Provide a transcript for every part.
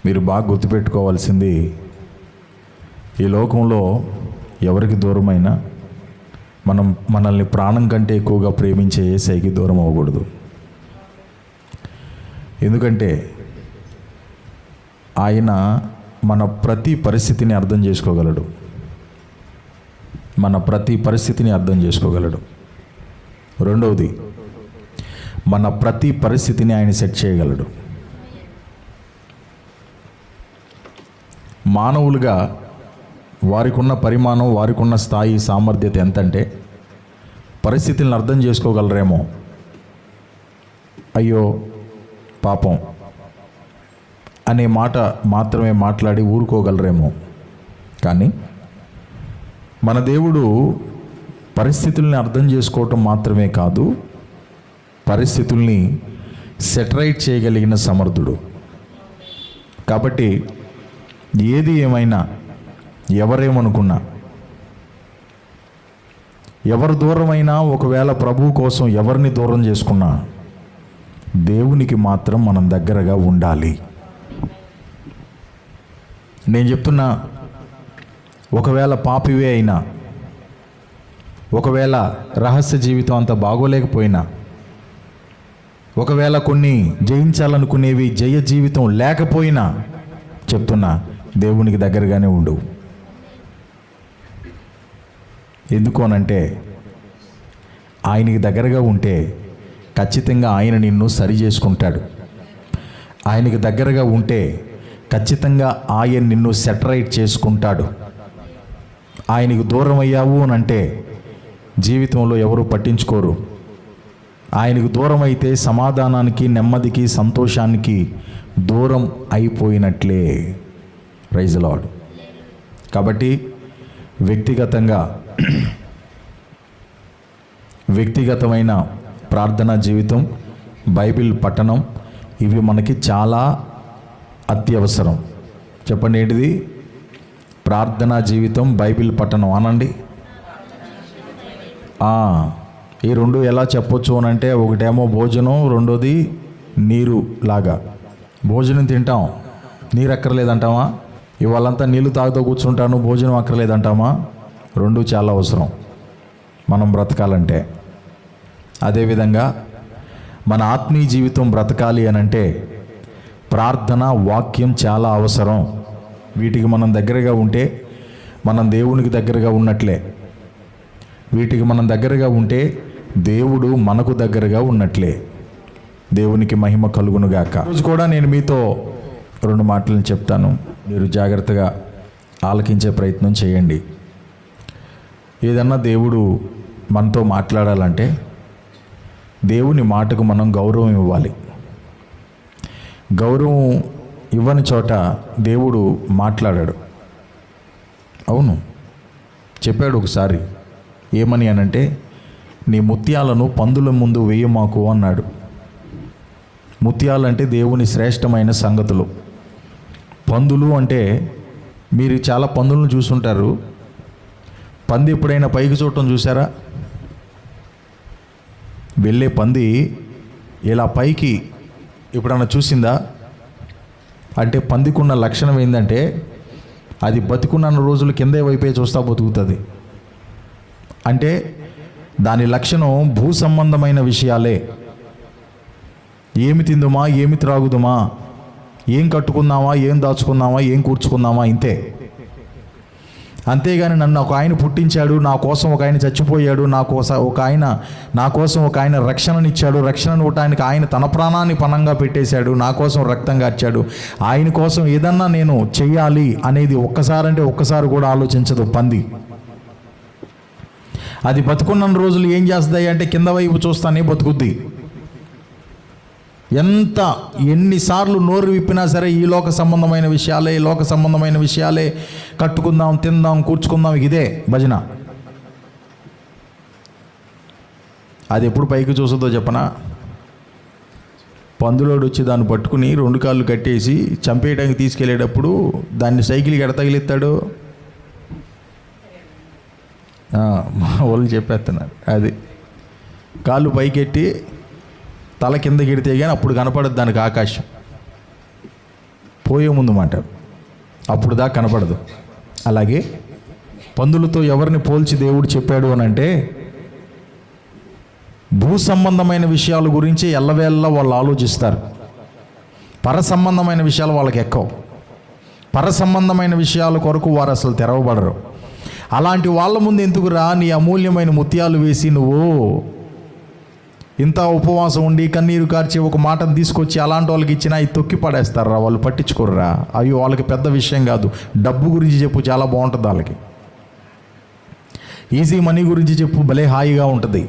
మీరు బాగా గుర్తుపెట్టుకోవాల్సింది, ఈ లోకంలో ఎవరికి దూరమైనా మనల్ని ప్రాణం కంటే ఎక్కువగా ప్రేమించే యేసయ్యకి దూరం అవ్వకూడదు. ఎందుకంటే ఆయన మన ప్రతి పరిస్థితిని అర్థం చేసుకోగలడు. మన ప్రతి పరిస్థితిని అర్థం చేసుకోగలడు. రెండవది, మన ప్రతి పరిస్థితిని ఆయన సెట్ చేయగలడు. మానవులుగా వారికి ఉన్న పరిమాణం, వారికి ఉన్న స్థాయి, సామర్థ్యత ఎంతంటే పరిస్థితులను అర్థం చేసుకోగలరేమో, అయ్యో పాపం అనే మాట మాత్రమే మాట్లాడి ఊరుకోగలరేమో. కానీ మన దేవుడు పరిస్థితుల్ని అర్థం చేసుకోవటం మాత్రమే కాదు, పరిస్థితుల్ని సెటరైట్ చేయగలిగిన సమర్థుడు. కాబట్టి ఏది ఏమైనా, ఎవరేమనుకున్నా, ఎవరు దూరమైనా, ఒకవేళ ప్రభువు కోసం ఎవరిని దూరం చేసుకున్నా, దేవునికి మాత్రం మనం దగ్గరగా ఉండాలి. నేను చెప్తున్నా, ఒకవేళ పాపివే అయినా, ఒకవేళ రహస్య జీవితం అంత బాగోలేకపోయినా, ఒకవేళ కొన్ని జయించాలనుకునేవి జయ జీవితం లేకపోయినా, చెప్తున్నా, దేవునికి దగ్గరగానే ఉండు. ఎందుకు అనంటే, ఆయనకి దగ్గరగా ఉంటే ఖచ్చితంగా ఆయన నిన్ను సరి చేసుకుంటాడు. ఆయనకి దగ్గరగా ఉంటే ఖచ్చితంగా ఆయన నిన్ను సెటరైట్ చేసుకుంటాడు. ఆయనకు దూరం అయ్యావు అని అంటే జీవితంలో ఎవరు పట్టించుకోరు. ఆయనకు దూరం అయితే సమాధానానికి, నెమ్మదికి, సంతోషానికి దూరం అయిపోయినట్లే. Praise the lord. కాబట్టి వ్యక్తిగతమైన ప్రార్థనా జీవితం, బైబిల్ పఠనం, ఇవి మనకి చాలా అత్యవసరం. చెప్పండి, ఏంటిది? ప్రార్థనా జీవితం, బైబిల్ పఠనం అనండి. ఈ రెండు ఎలా చెప్పొచ్చు అని అంటే, ఒకటేమో భోజనం, రెండోది నీరు లాగా. భోజనం తింటాం, నీరు అక్కర్లేదంటామా? ఇవాళంతా నీళ్ళు తాగుతూ కూర్చుంటాను, భోజనం అక్కర్లేదంటామా? రెండు చాలా అవసరం మనం బ్రతకాలంటే. అదేవిధంగా మన ఆత్మీయ జీవితం బ్రతకాలి అని అంటే ప్రార్థన, వాక్యం చాలా అవసరం. వీటికి మనం దగ్గరగా ఉంటే మనం దేవునికి దగ్గరగా ఉన్నట్లే. వీటికి మనం దగ్గరగా ఉంటే దేవుడు మనకు దగ్గరగా ఉన్నట్లే. దేవునికి మహిమ కలుగునుగాక. రోజు కూడా నేను మీతో రెండు మాటలను చెప్తాను, మీరు జాగ్రత్తగా ఆలకించే ప్రయత్నం చేయండి. ఏదన్నా దేవుడు మనతో మాట్లాడాలంటే దేవుని మాటకు మనం గౌరవం ఇవ్వాలి. గౌరవం ఇవ్వని చోట దేవుడు మాట్లాడాడు. అవును, చెప్పాడు ఒకసారి. ఏమని అనంటే, నీ ముత్యాలను పందుల ముందు వేయమాకు అన్నాడు. ముత్యాలంటే దేవుని శ్రేష్టమైన సంగతులు. పందులు అంటే, మీరు చాలా పందులను చూసుంటారు. పంది ఎప్పుడైనా పైకి చూడటం చూసారా? వెళ్ళే పంది ఇలా పైకి ఎప్పుడన్నా చూసిందా? అంటే పందికున్న లక్షణం ఏంటంటే, అది బతికున్న రోజులు కిందే వైపే చూస్తా బతుకుతుంది. అంటే దాని లక్షణం భూ సంబంధమైన విషయాలే. ఏమి తిందుమా, ఏమి త్రాగుదుమా, ఏం కట్టుకుందామా, ఏం దాచుకుందామా, ఏం కూర్చుకుందామా, ఇంతే. అంతేగాని నన్ను ఒక ఆయన పుట్టించాడు, నా కోసం ఒక ఆయన చచ్చిపోయాడు, నా కోసం ఒక ఆయన రక్షణనిచ్చాడు, రక్షణను ఇవ్వటానికి ఆయన తన ప్రాణాన్ని పణంగా పెట్టేశాడు, నా కోసం రక్తం కార్చాడు, ఆయన కోసం ఏదన్నా నేను చెయ్యాలి అనేది ఒక్కసారి కూడా ఆలోచించదు పంది. అది బతుకున్న రోజులు ఏం చేస్తాయి అంటే, కింద వైపు చూస్తానే బతుకుద్ది. ఎన్నిసార్లు నోరు విప్పినా సరే ఈ లోక సంబంధమైన విషయాలే, కట్టుకుందాం, తిందాం, కూర్చుకుందాం, ఇదే భజన. అది ఎప్పుడు పైకి చూస్తుందో చెప్పనా? పందులోడు వచ్చి దాన్ని పట్టుకుని రెండు కాళ్ళు కట్టేసి చంపేయడానికి తీసుకెళ్ళేటప్పుడు దాన్ని సైకిల్కి ఎడతగిలిస్తాడు. మా వాళ్ళు చెప్పేస్తున్నారు, అది కాళ్ళు పైకెట్టి తల కిందకి ఎడితే కానీ అప్పుడు కనపడదు దానికి ఆకాశం. పోయే ముందు మాట, అప్పుడు దాకా కనపడదు. అలాగే పందులతో ఎవరిని పోల్చి దేవుడు చెప్పాడు అని అంటే, భూ సంబంధమైన విషయాల గురించి ఎల్లవేళ్ళ వాళ్ళు ఆలోచిస్తారు, పర సంబంధమైన విషయాలు వాళ్ళకి ఎక్కువ. పర సంబంధమైన విషయాల కొరకు వారు అసలు తెరవబడరు. అలాంటి వాళ్ళ ముందు ఎందుకురా నీ అమూల్యమైన ముత్యాలు వేసి నువ్వు ఇంత ఉపవాసం ఉండి కన్నీరు కార్చి ఒక మాటను తీసుకొచ్చి అలాంటి వాళ్ళకి ఇచ్చినా ఇది తొక్కి పడేస్తారా, వాళ్ళు పట్టించుకోర్రా. అవి వాళ్ళకి పెద్ద విషయం కాదు. డబ్బు గురించి చెప్పు, చాలా బాగుంటుంది వాళ్ళకి. ఈజీ మనీ గురించి చెప్పు, భలే హాయిగా ఉంటుంది.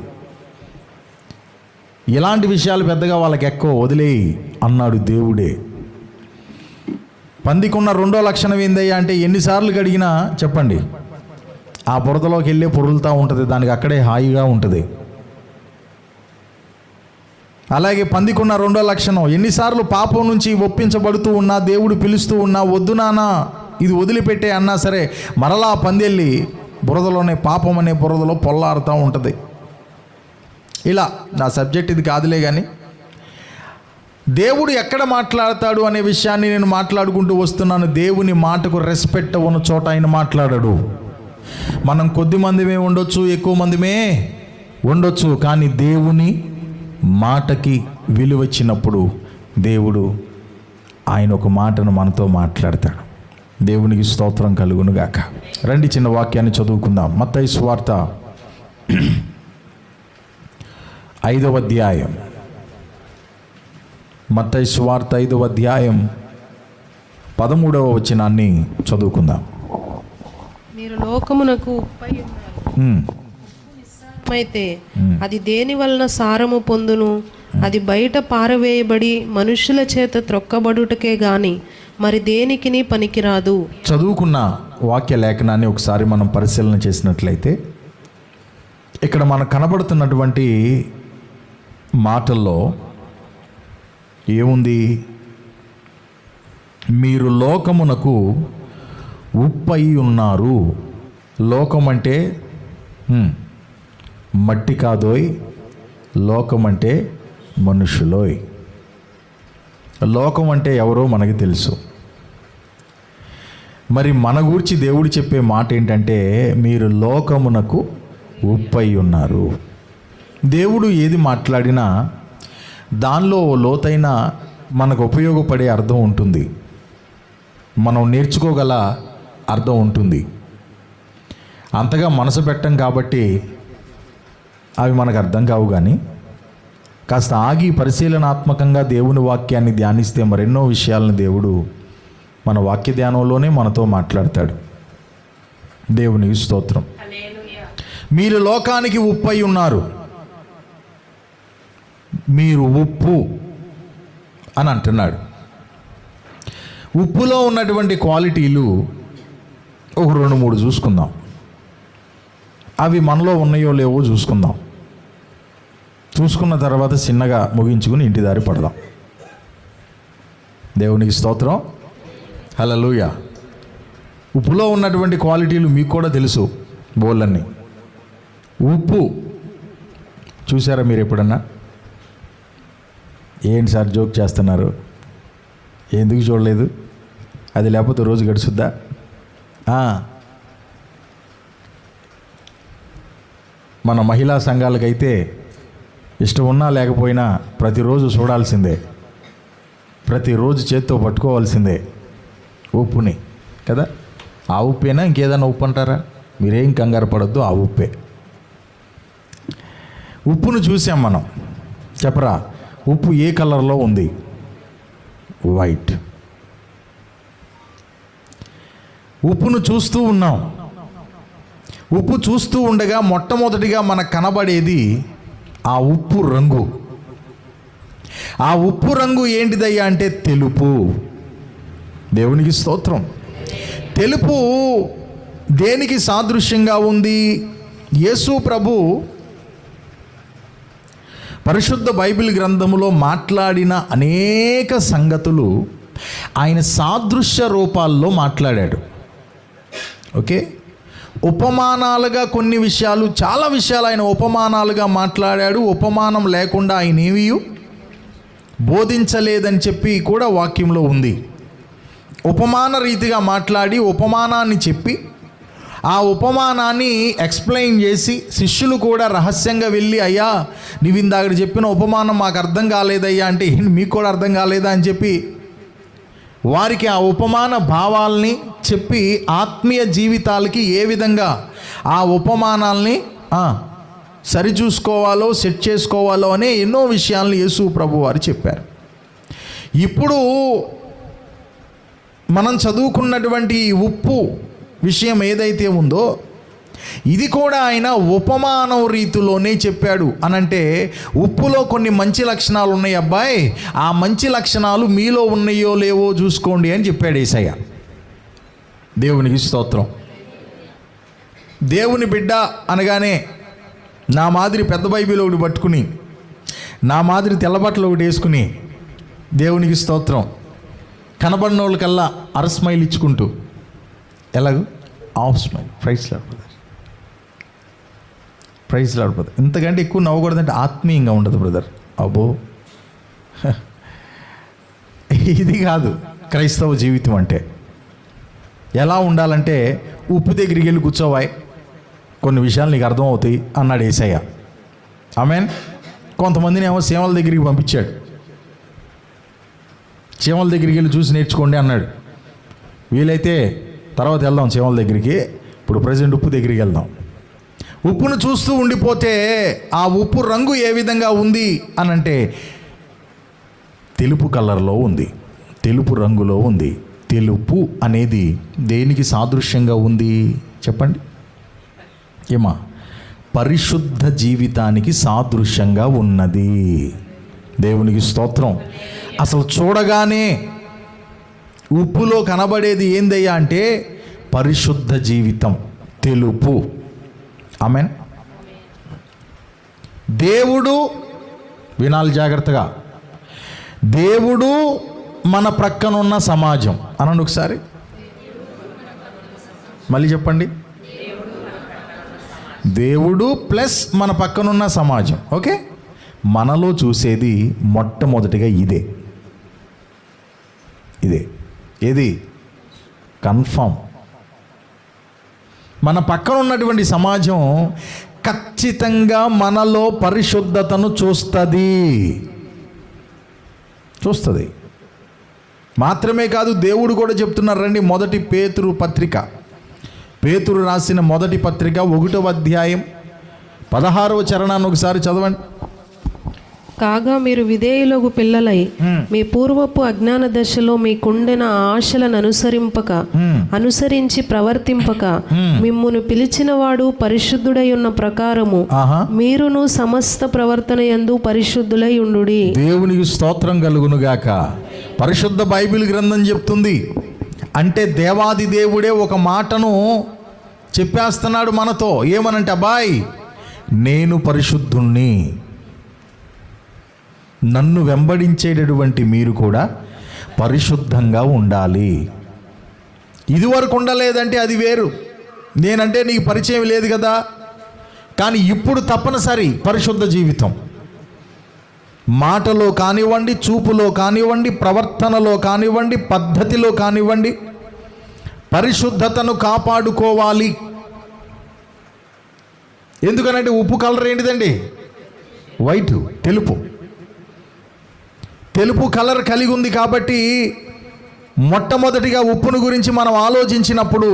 ఇలాంటి విషయాలు పెద్దగా వాళ్ళకి ఎక్కువ, వదిలేయి అన్నాడు దేవుడే. పందికున్న రెండో లక్షణం ఏందయ్యా అంటే, ఎన్నిసార్లు కడిగినా చెప్పండి ఆ బురదలోకి వెళ్ళే పొరులుతూ ఉంటుంది, దానికి అక్కడే హాయిగా ఉంటుంది. అలాగే పందికున్న రెండో లక్షణం, ఎన్నిసార్లు పాపం నుంచి ఒప్పించబడుతూ ఉన్నా, దేవుడు పిలుస్తూ ఉన్నా, వద్దు నాన్న ఇది వదిలిపెట్టే అన్నా సరే, మరలా పందెళ్ళి బురదలోనే, పాపం అనే బురదలో పొల్లాడుతూ ఉంటుంది. ఇలా నా సబ్జెక్ట్ ఇది కాదులే, కానీ దేవుడు ఎక్కడ మాట్లాడతాడు అనే విషయాన్ని నేను మాట్లాడుకుంటూ వస్తున్నాను. దేవుని మాటకు రెస్పెక్ట్ ఉన్న చోట ఆయన మాట్లాడాడు. మనం కొద్ది మందిమే ఉండొచ్చు, ఎక్కువ మందిమే ఉండొచ్చు, కానీ దేవుని మాటకి విలువ ఇచ్చినప్పుడు దేవుడు ఆయన ఒక మాటను మనతో మాట్లాడతాడు. దేవునికి స్తోత్రం కలుగును గాక. రండి చిన్న వాక్యాన్ని చదువుకుందాం. మత్తయి సువార్త 5వ అధ్యాయం. మత్తయి సువార్త 5వ అధ్యాయం 13వ వచనాన్ని చదువుకుందాం. మీరు లోకమునకు ఉప్పై ఉన్నారు. అయితే అది దేని వలన సారము పొందును? అది బయట పారవేయబడి మనుషుల చేత త్రొక్కబడుటకే గాని మరి దేనికిని పనికిరాదు. చదువుకున్న వాక్య లేఖనాన్ని ఒకసారి మనం పరిశీలన చేసినట్లయితే, ఇక్కడ మనకు కనబడుతున్నటువంటి మాటల్లో ఏముంది? మీరు లోకమునకు ఉప్పై ఉన్నారు. లోకం అంటే మట్టి కాదోయ్, లోకం అంటే మనుషులోయ్. లోకం అంటే ఎవరో మనకి తెలుసు. మరి మన గురించి దేవుడు చెప్పే మాట ఏంటంటే, మీరు లోకమునకు ఉప్పై ఉన్నారు. దేవుడు ఏది మాట్లాడినా దానిలో లోతైన మనకు ఉపయోగపడే అర్థం ఉంటుంది, మనం నేర్చుకోగల అర్థం ఉంటుంది. అంతగా మనసు పెట్టం కాబట్టి అవి మనకు అర్థం కావు. కానీ కాస్త ఆగి పరిశీలనాత్మకంగా దేవుని వాక్యాన్ని ధ్యానిస్తే మరెన్నో విషయాలను దేవుడు మన వాక్య ధ్యానంలోనే మనతో మాట్లాడతాడు. దేవునికి స్తోత్రం. మీరు లోకానికి ఉప్పై ఉన్నారు. మీరు ఉప్పు అని అంటున్నాడు. ఉప్పులో ఉన్నటువంటి క్వాలిటీలు ఒక 2-3 చూసుకుందాం. అవి మనలో ఉన్నాయో లేవో చూసుకుందాం. చూసుకున్న తర్వాత చిన్నగా ముగించుకుని ఇంటి దారి పడదాం. దేవునికి స్తోత్రం. హల్లెలూయా. ఉప్పులో ఉన్నటువంటి క్వాలిటీలు మీకు కూడా తెలుసు బోళ్ళన్నీ. ఉప్పు చూసారా మీరు ఎప్పుడన్నా? ఏంటి సార్ జోక్ చేస్తున్నారు? ఎందుకు చూడలేదు? అది లేకపోతే రోజు గడుచుద్దా? మన మహిళా సంఘాలకైతే ఇష్టం ఉన్నా లేకపోయినా ప్రతిరోజు చూడాల్సిందే, ప్రతిరోజు చేత్తో పట్టుకోవాల్సిందే ఉప్పుని కదా. ఆ ఉప్పేనా ఇంకేదైనా ఉప్పు అంటారా? మీరేం కంగారు పడొద్దు, ఆ ఉప్పే. ఉప్పును చూసాం మనం. చెప్పరా, ఉప్పు ఏ కలర్లో ఉంది? వైట్. ఉప్పును చూస్తూ ఉన్నాం. ఉప్పు చూస్తూ ఉండగా మొట్టమొదటిగా మనకు కనబడేది ఆ ఉప్పు రంగు. ఆ ఉప్పు రంగు ఏంటిదయ్యా అంటే తెలుపు. దేవునికి స్తోత్రం. తెలుపు దేనికి సాదృశ్యంగా ఉంది? యేసు ప్రభు పరిశుద్ధ బైబిల్ గ్రంథములో మాట్లాడిన అనేక సంగతులు ఆయన సాదృశ్య రూపాల్లో మాట్లాడాడు. ఓకే, ఉపమానాలుగా కొన్ని విషయాలు, చాలా విషయాలు ఆయన ఉపమానాలుగా మాట్లాడాడు. ఉపమానం లేకుండా ఆయన ఏమీ బోధించలేదని చెప్పి కూడా వాక్యంలో ఉంది. ఉపమాన రీతిగా మాట్లాడి ఉపమానాన్ని చెప్పి ఆ ఉపమానాన్ని ఎక్స్ప్లెయిన్ చేసి శిష్యులు కూడా రహస్యంగా వెళ్ళి, అయ్యా నీవు ఇందాక చెప్పిన ఉపమానం మాకు అర్థం కాలేదయ్యా అంటే, మీకు కూడా అర్థం కాలేదా అని చెప్పి వారికి ఆ ఉపమాన భావాల్ని చెప్పి ఆత్మీయ జీవితాలకి ఏ విధంగా ఆ ఉపమానాల్ని సరిచూసుకోవాలో సెట్ చేసుకోవాలో అనే ఎన్నో విషయాలను యేసు ప్రభు వారు చెప్పారు. ఇప్పుడు మనం చదువుకున్నటువంటి ఈ ఉప్పు విషయం ఏదైతే ఉందో ఇది కూడా ఆయన ఉపమానం రీతిలోనే చెప్పాడు. అనంటే ఉప్పులో కొన్ని మంచి లక్షణాలు ఉన్నాయి అబ్బాయి, ఆ మంచి లక్షణాలు మీలో ఉన్నాయో లేవో చూసుకోండి అని చెప్పాడు యేసయ్య. దేవునికి స్తోత్రం. దేవుని బిడ్డ అనగానే నా మాదిరి పెద్ద బైబిల్ ఒకటి పట్టుకుని, నా మాదిరి తెల్లబట్టలు ఒకటి వేసుకుని, దేవునికి స్తోత్రం, కనబడిన వాళ్ళకల్లా స్మైల్ ఇచ్చుకుంటూ, ఎలాగో half smile, praise lord brother, praise lord brother, ఇంతకంటే ఎక్కువ నవ్వకూడదంటే ఆత్మీయంగా ఉండదు బ్రదర్. అబ్బో, ఇది కాదు క్రైస్తవ జీవితం అంటే. ఎలా ఉండాలంటే ఉప్పు దగ్గరికి వెళ్ళి కూర్చోవాయి, కొన్ని విషయాలు నీకు అర్థమవుతాయి అన్నాడు యేసయ్య. ఆమేన్. కొంతమందిని ఏమో సీమల దగ్గరికి పంపించాడు, చీమల దగ్గరికి వెళ్ళి చూసి నేర్చుకోండి అన్నాడు. వీలైతే తర్వాత వెళ్దాం చీమల దగ్గరికి, ఇప్పుడు ప్రజెంట్ ఉప్పు దగ్గరికి వెళ్దాం. ఉప్పును చూస్తూ ఉండిపోతే ఆ ఉప్పు రంగు ఏ విధంగా ఉంది అనంటే తెలుపు కలర్లో ఉంది, తెలుపు రంగులో ఉంది. తెలుపు అనేది దేనికి సాదృశ్యంగా ఉంది చెప్పండి? ఏమా? పరిశుద్ధ జీవితానికి సాదృశ్యంగా ఉన్నది. దేవునికి స్తోత్రం. అసలు చూడగానే ఉప్పులో కనబడేది ఏందయ్యా అంటే పరిశుద్ధ జీవితం, తెలుపు. ఆమేన్. దేవుడు, వినాలి జాగ్రత్తగా, దేవుడు మన ప్రక్కనున్న సమాజం అనండి ఒకసారి, మళ్ళీ చెప్పండి. దేవుడు ప్లస్ మన పక్కనున్న సమాజం. ఓకే, మనలో చూసేది మొట్టమొదటిగా ఇదే. ఏది కన్ఫామ్. మన పక్కన ఉన్నటువంటి సమాజం ఖచ్చితంగా మనలో పరిశుద్ధతను చూస్తుంది. మాత్రమే కాదు, దేవుడు కూడా చెప్తున్నారు రండి. మొదటి పేతురు పత్రిక, పేతురు రాసిన మొదటి పత్రిక 1వ అధ్యాయం 16వ చరణాన్ని ఒకసారి చదవండి. కాగా మీరు విధేయులకు పిల్లలై మీ పూర్వపు అజ్ఞాన దశలో మీకుండిన ఆశలను అనుసరించి ప్రవర్తింపక మిమ్మును పిలిచినవాడు పరిశుద్ధుడై ఉన్న ప్రకారము మీరును సమస్త ప్రవర్తన యందు పరిశుద్ధులై ఉండుడి. దేవునికి స్తోత్రం కలుగును గాక. పరిశుద్ధ బైబిల్ గ్రంథం చెప్తుంది అంటే దేవాది దేవుడే ఒక మాటను చెప్పేస్తున్నాడు మనతో. ఏమనంటే, అబ్బాయి నేను పరిశుద్ధుణ్ణి, నన్ను వెంబడించేటటువంటి మీరు కూడా పరిశుద్ధంగా ఉండాలి. ఇదివరకు ఉండలేదంటే అది వేరు, నేనంటే నీకు పరిచయం లేదు కదా. కానీ ఇప్పుడు తప్పనిసరి పరిశుద్ధ జీవితం. మాటలో కానివ్వండి, చూపులో కానివ్వండి, ప్రవర్తనలో కానివ్వండి, పద్ధతిలో కానివ్వండి, పరిశుద్ధతను కాపాడుకోవాలి. ఎందుకనంటే ఉప్పు కలర్ ఏంటిదండి? వైట్, తెలుపు కలర్ కలిగి ఉంది. కాబట్టి మొట్టమొదటిగా ఉప్పును గురించి మనం ఆలోచించినప్పుడు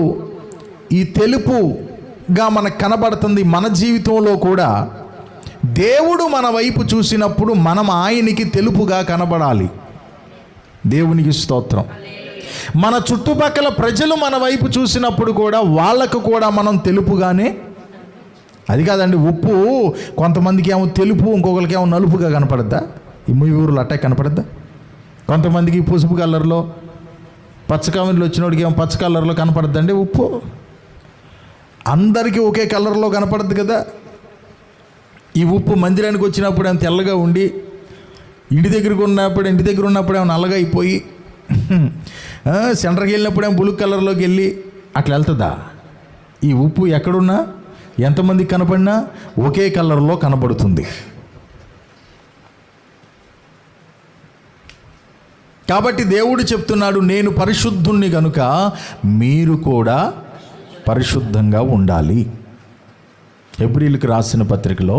ఈ తెలుపుగా మనకు కనబడుతుంది. మన జీవితంలో కూడా దేవుడు మన వైపు చూసినప్పుడు మనం ఆయనకి తెలుపుగా కనబడాలి. దేవునికి స్తోత్రం. మన చుట్టుపక్కల ప్రజలు మన వైపు చూసినప్పుడు కూడా వాళ్ళకు కూడా మనం తెలుపుగానే, అది కాదండి ఉప్పు కొంతమందికి ఏమో తెలుపు, ఇంకొకరికి ఏమో నలుపుగా కనపడద్దా? ఈ ఊరులో అట్టే కనపడద్దా? కొంతమందికి పసుపు కలర్లో, పచ్చ కవర్లో వచ్చినోడికి ఏమో పచ్చ కలర్లో కనపడద్దండి ఉప్పు. అందరికీ ఒకే కలర్లో కనపడద్దు కదా. ఈ ఉప్పు మందిరానికి వచ్చినప్పుడు ఏమో తెల్లగా ఉండి, ఇంటి దగ్గర ఉన్నప్పుడు ఏమో నల్లగా అయిపోయి, సెంటర్కి వెళ్ళినప్పుడు ఏమో బ్లూ కలర్లోకి వెళ్ళి అట్లా వెళ్తుందా? ఈ ఉప్పు ఎక్కడున్నా, ఎంతమందికి కనపడినా ఒకే కలర్లో కనబడుతుంది. కాబట్టి దేవుడు చెప్తున్నాడు, నేను పరిశుద్ధుణ్ణి గనుక మీరు కూడా పరిశుద్ధంగా ఉండాలి. హెబ్రీయులకు రాసిన పత్రికలో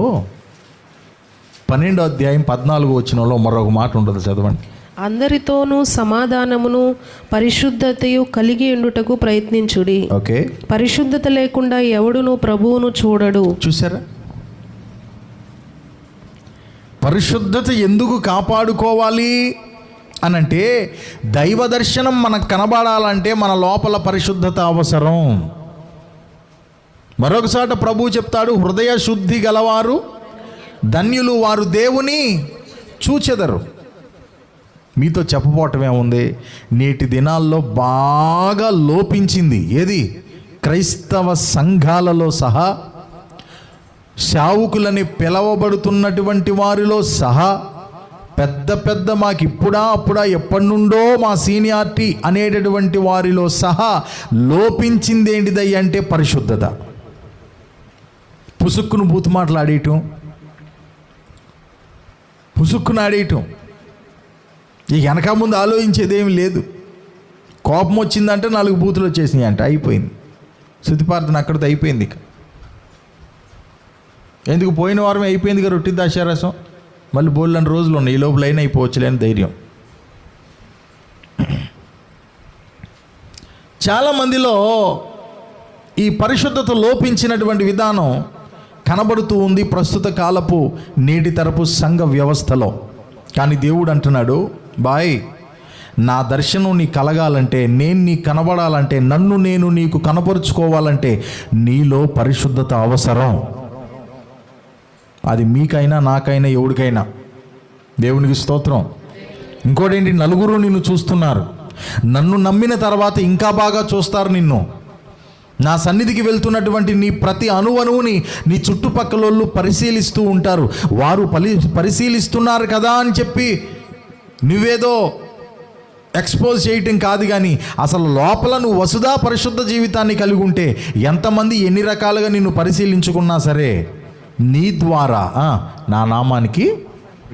12వ అధ్యాయం 14వ వచనంలో మరొక మాట ఉంటుంది, చదవండి. అందరితోనూ సమాధానమును పరిశుద్ధతయు కలిగి ఉండుటకు ప్రయత్నించుడి. ఓకే, పరిశుద్ధత లేకుండా ఎవడును ప్రభువును చూడడు. చూసారా? పరిశుద్ధత ఎందుకు కాపాడుకోవాలి అనంటే, దైవ దర్శనం మనకు కనబడాలంటే మన లోపల పరిశుద్ధత అవసరం. మరొకసాట ప్రభువు చెప్తాడు, హృదయ శుద్ధి గలవారు ధన్యులు, వారు దేవుని చూచెదరు. మీతో చెప్పబోవటం ఏముంది, నేటి దినాల్లో బాగా లోపించింది ఏది? క్రైస్తవ సంఘాలలో సహా, సేవకులని పిలవబడుతున్నటువంటి వారిలో సహా, పెద్ద పెద్ద మాకు అప్పుడా ఎప్పటి నుండో మా సీనియారిటీ అనేటటువంటి వారిలో సహా లోపించింది ఏంటిదయ్య అంటే పరిశుద్ధత. పుసుక్కును బూతు మాటలు ఆడేయటం, పుసుక్కును ఆడేయటం, ఇక వెనక ముందు ఆలోచించేదేమి లేదు. కోపం వచ్చిందంటే 4 బూతులు వచ్చేసినాయి అంట, అయిపోయింది. శృతిపార్థన అక్కడితో అయిపోయింది. ఇక ఎందుకు, పోయిన వారమే అయిపోయింది కదా రొట్టి దాశారసం, మళ్ళీ బోళ్ళని రోజులు ఉన్నాయి, ఈ లోపల అయినా అయిపోవచ్చులేని ధైర్యం. చాలామందిలో ఈ పరిశుద్ధత లోపించినటువంటి విధానం కనబడుతూ ఉంది ప్రస్తుత కాలపు నేటి తరపు సంఘ వ్యవస్థలో. కానీ దేవుడు అంటున్నాడు, బాయ్, నా దర్శనం నీ కలగాలంటే, నేను నీ కనబడాలంటే, నన్ను నేను నీకు కనపరుచుకోవాలంటే నీలో పరిశుద్ధత అవసరం. అది మీకైనా నాకైనా ఎవరికైనా. దేవునికి స్తోత్రం. ఇంకోటి ఏంటి, నలుగురు నిన్ను చూస్తున్నారు. నన్ను నమ్మిన తర్వాత ఇంకా బాగా చూస్తారు నిన్ను. నా సన్నిధికి వెళ్తున్నటువంటి నీ ప్రతి అణువణువుని నీ చుట్టుపక్కల పరిశీలిస్తూ ఉంటారు. వారు పరిశీలిస్తున్నారు కదా అని చెప్పి నువ్వేదో ఎక్స్పోజ్ చేయటం కాదు, కానీ అసలు లోపల నువ్వు వసుదా పరిశుద్ధ జీవితాన్ని కలిగి ఉంటే ఎంతమంది ఎన్ని రకాలుగా నిన్ను పరిశీలించుకున్నా సరే, నీ ద్వారా నా నామానికి,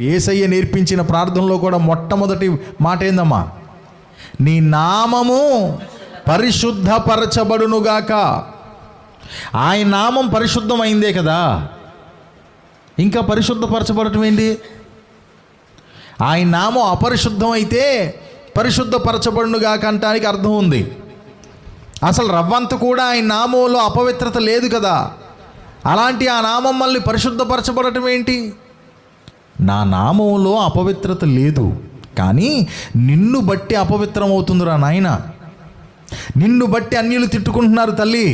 యేసయ్య నేర్పించిన ప్రార్థనలో కూడా మొట్టమొదటి మాట ఏందమ్మా, నీ నామము పరిశుద్ధపరచబడునుగాక. ఆయన నామం పరిశుద్ధమైందే కదా, ఇంకా పరిశుద్ధపరచబడటం ఏంటి? ఆయన నామం అపరిశుద్ధం అయితే పరిశుద్ధపరచబడునుగాక అంటానికి అర్థం ఉంది. అసలు రవ్వంత కూడా ఆయన నామంలో అపవిత్రత లేదు కదా, అలాంటి ఆ నామం మళ్ళీ పరిశుద్ధపరచబడటం ఏంటి? నా నామంలో అపవిత్రత లేదు, కానీ నిన్ను బట్టి అపవిత్రం అవుతుందిరా నాయన. నిన్ను బట్టి అన్యులు తిట్టుకుంటున్నారు తల్లి,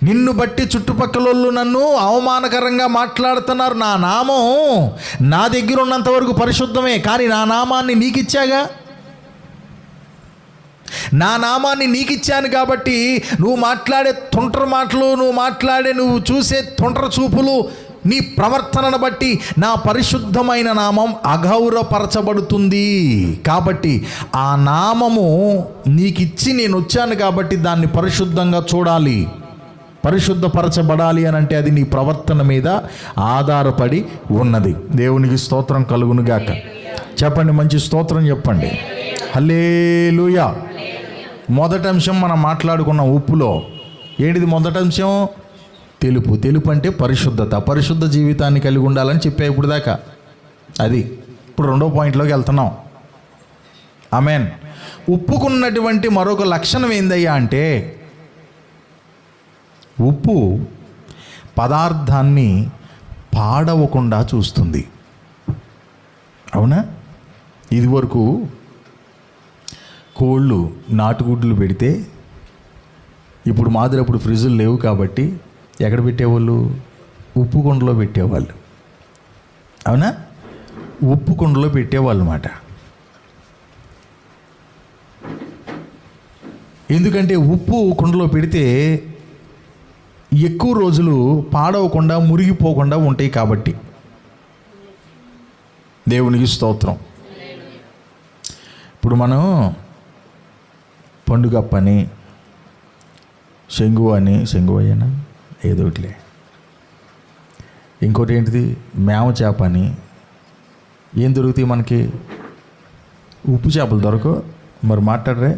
నిన్ను బట్టి చుట్టుపక్కల నన్ను అవమానకరంగా మాట్లాడుతున్నారు. నా నామం నా దగ్గర ఉన్నంత వరకు పరిశుద్ధమే, కానీ నా నామాన్ని నీకు ఇచ్చాగా, నా నామాన్ని నీకు ఇచ్చాను కాబట్టి నువ్వు మాట్లాడే తొంటర మాటలు, నువ్వు చూసే తొంటర చూపులు, నీ ప్రవర్తనను బట్టి నా పరిశుద్ధమైన నామం అగౌరవపరచబడుతుంది. కాబట్టి ఆ నామము నీకిచ్చి నేను వచ్చాను కాబట్టి దాన్ని పరిశుద్ధంగా చూడాలి, పరిశుద్ధపరచబడాలి అని అంటే అది నీ ప్రవర్తన మీద ఆధారపడి ఉన్నది. దేవునికి స్తోత్రం కలుగునుగాక. చెప్పండి, మంచి స్తోత్రం చెప్పండి. హల్లెలూయా. మొదటి అంశం మనం మాట్లాడుకున్న ఉప్పులో ఏంటిది? మొదటి అంశం తెలుపు. తెలుపు అంటే పరిశుద్ధత, పరిశుద్ధ జీవితాన్ని కలిగి ఉండాలని చెప్పా ఇప్పుడు దాకా. అది ఇప్పుడు 2వ పాయింట్లోకి వెళ్తున్నాం. ఆమేన్. ఉప్పుకున్నటువంటి మరొక లక్షణం ఏందయ్యా అంటే, ఉప్పు పదార్థాన్ని పాడవకుండా చూస్తుంది. అవునా? ఇదివరకు కోళ్ళు నాటుగుడ్లు పెడితే, ఇప్పుడు మాదిరప్పుడు ఫ్రిడ్జులు లేవు కాబట్టి ఎక్కడ పెట్టేవాళ్ళు? ఉప్పు కుండలో పెట్టేవాళ్ళు. అవునా? ఉప్పు కుండలో పెట్టేవాళ్ళు అన్నమాట. ఎందుకంటే ఉప్పు కుండలో పెడితే ఎక్కువ రోజులు పాడవకుండా, మురిగిపోకుండా ఉంటాయి కాబట్టి. దేవునికి స్తోత్రం. ఇప్పుడు మనం పండుగప్పని, శంగువయ్యనా ఏదో ఒకటిలే, ఇంకోటి ఏంటిది మేమ చేప అని, ఏం దొరుకుతాయి మనకి? ఉప్పు చేపలు దొరకవు, మరి మాట్లాడరే.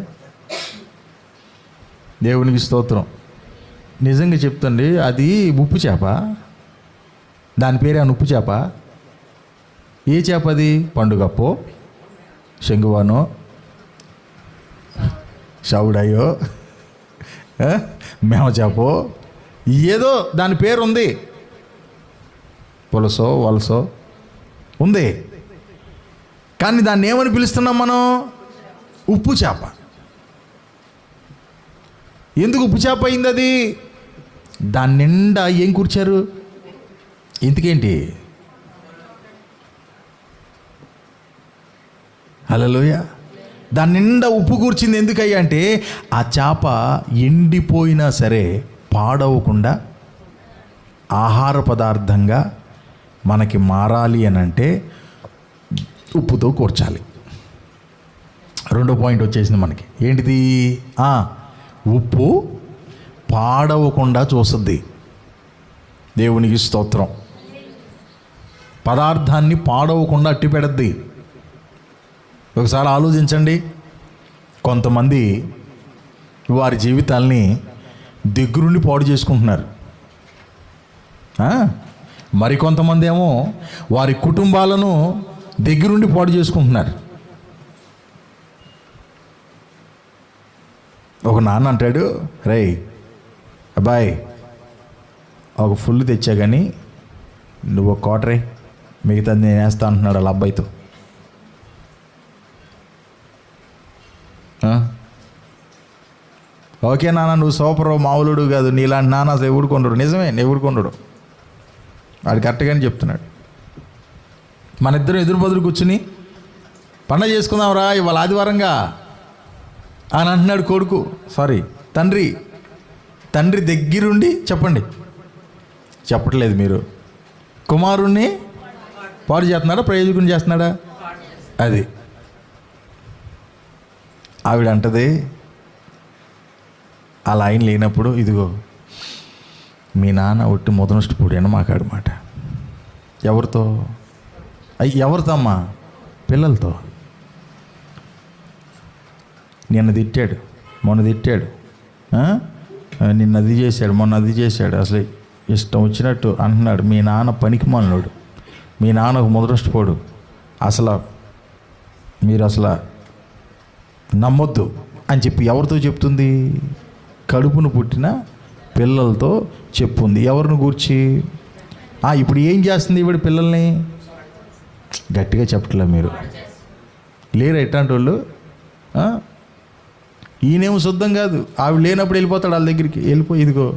దేవునికి స్తోత్రం. నిజంగా చెప్తండి, అది ఉప్పు చేప. దాని పేరేమన్నా ఉప్పు చేప? ఏ చేప అది? పండుగప్పో, శంగువానో, షౌడయ్యో, మేమ చేపో, ఏదో దాని పేరు ఉంది. పులసో వలసో ఉంది. కానీ దాన్ని ఏమని పిలుస్తున్నాం మనం? ఉప్పు చేప. ఎందుకు ఉప్పు చేప అయింది అది? దాని నిండా ఏం కూర్చారు? ఇంతకేంటి? హల్లెలూయా. దాని నిండా ఉప్పు కూర్చింది. ఎందుకయ్యా అంటే ఆ చేప ఎండిపోయినా సరే పాడవకుండా ఆహార పదార్థంగా మనకి మారాలి అని అంటే ఉప్పుతో కూర్చాలి. రెండో పాయింట్ వచ్చేసింది మనకి. ఏంటిది? ఉప్పు పాడవకుండా చూస్తుంది. దేవునికి స్తోత్రం. పదార్థాన్ని పాడవకుండా అట్టి పెడద్ది. ఒకసారి ఆలోచించండి. కొంతమంది వారి జీవితాల్ని దగ్గరుండి పాడు చేసుకుంటున్నారు. మరికొంతమంది ఏమో వారి కుటుంబాలను దగ్గరుండి పాడు చేసుకుంటున్నారు. ఒక నాన్న అంటాడు, రేయ్ అబ్బాయి ఒక ఫుల్ తెచ్చా కానీ నువ్వు ఒక క్వార్టరే, మిగతాది నేను వేస్తా అంటున్నాడు వాళ్ళ అబ్బాయితో. ఓకే నాన్న, నువ్వు సూపరు, మామూలుడు కాదు, నీలాంటి నాన్న అసలు ఎవడు కొండడు. నిజమే, ఎవడు కొండడు. వాడు కరెక్ట్గానే చెప్తున్నాడు. మన ఇద్దరం ఎదురు బదులు కూర్చుని పండగ చేసుకుందాంరా ఇవాళ ఆదివారంగా అని అంటున్నాడు కొడుకు. తండ్రి దగ్గరుండి చెప్పండి. చెప్పట్లేదు మీరు. కుమారుణ్ణి పాడు చేస్తున్నాడా, ప్రయోజకుని చేస్తున్నాడా? అది ఆవిడ అంటది, అలా ఆయన లేనప్పుడు, ఇదిగో మీ నాన్న ఒట్టి మొదనష్టపూడి అని మాట్లాడమాట. ఎవరితో? ఎవరితో అమ్మా? పిల్లలతో. నిన్న తిట్టాడు, మొన్న తిట్టాడు, నిన్న అది చేశాడు, మొన్న అది చేశాడు, అసలు ఇష్టం వచ్చినట్టు అంటున్నాడు. మీ నాన్న పనికి మాలినోడు, మీ నాన్నకు మొదనష్టపోడు, అసలు మీరు అసలు నమ్మొద్దు అని చెప్పి ఎవరితో చెప్తుంది? కడుపును పుట్టిన పిల్లలతో చెప్పుంది. ఎవరిని గూర్చి? ఇప్పుడు ఏం చేస్తుంది ఈవిడ పిల్లల్ని? గట్టిగా చెప్పట్లే మీరు. లేరు ఎట్లాంటి వాళ్ళు? ఈయనేమో శుద్ధం కాదు, ఆవిడ లేనప్పుడు వెళ్ళిపోతాడు వాళ్ళ దగ్గరికి. వెళ్ళిపోయి, ఇదిగో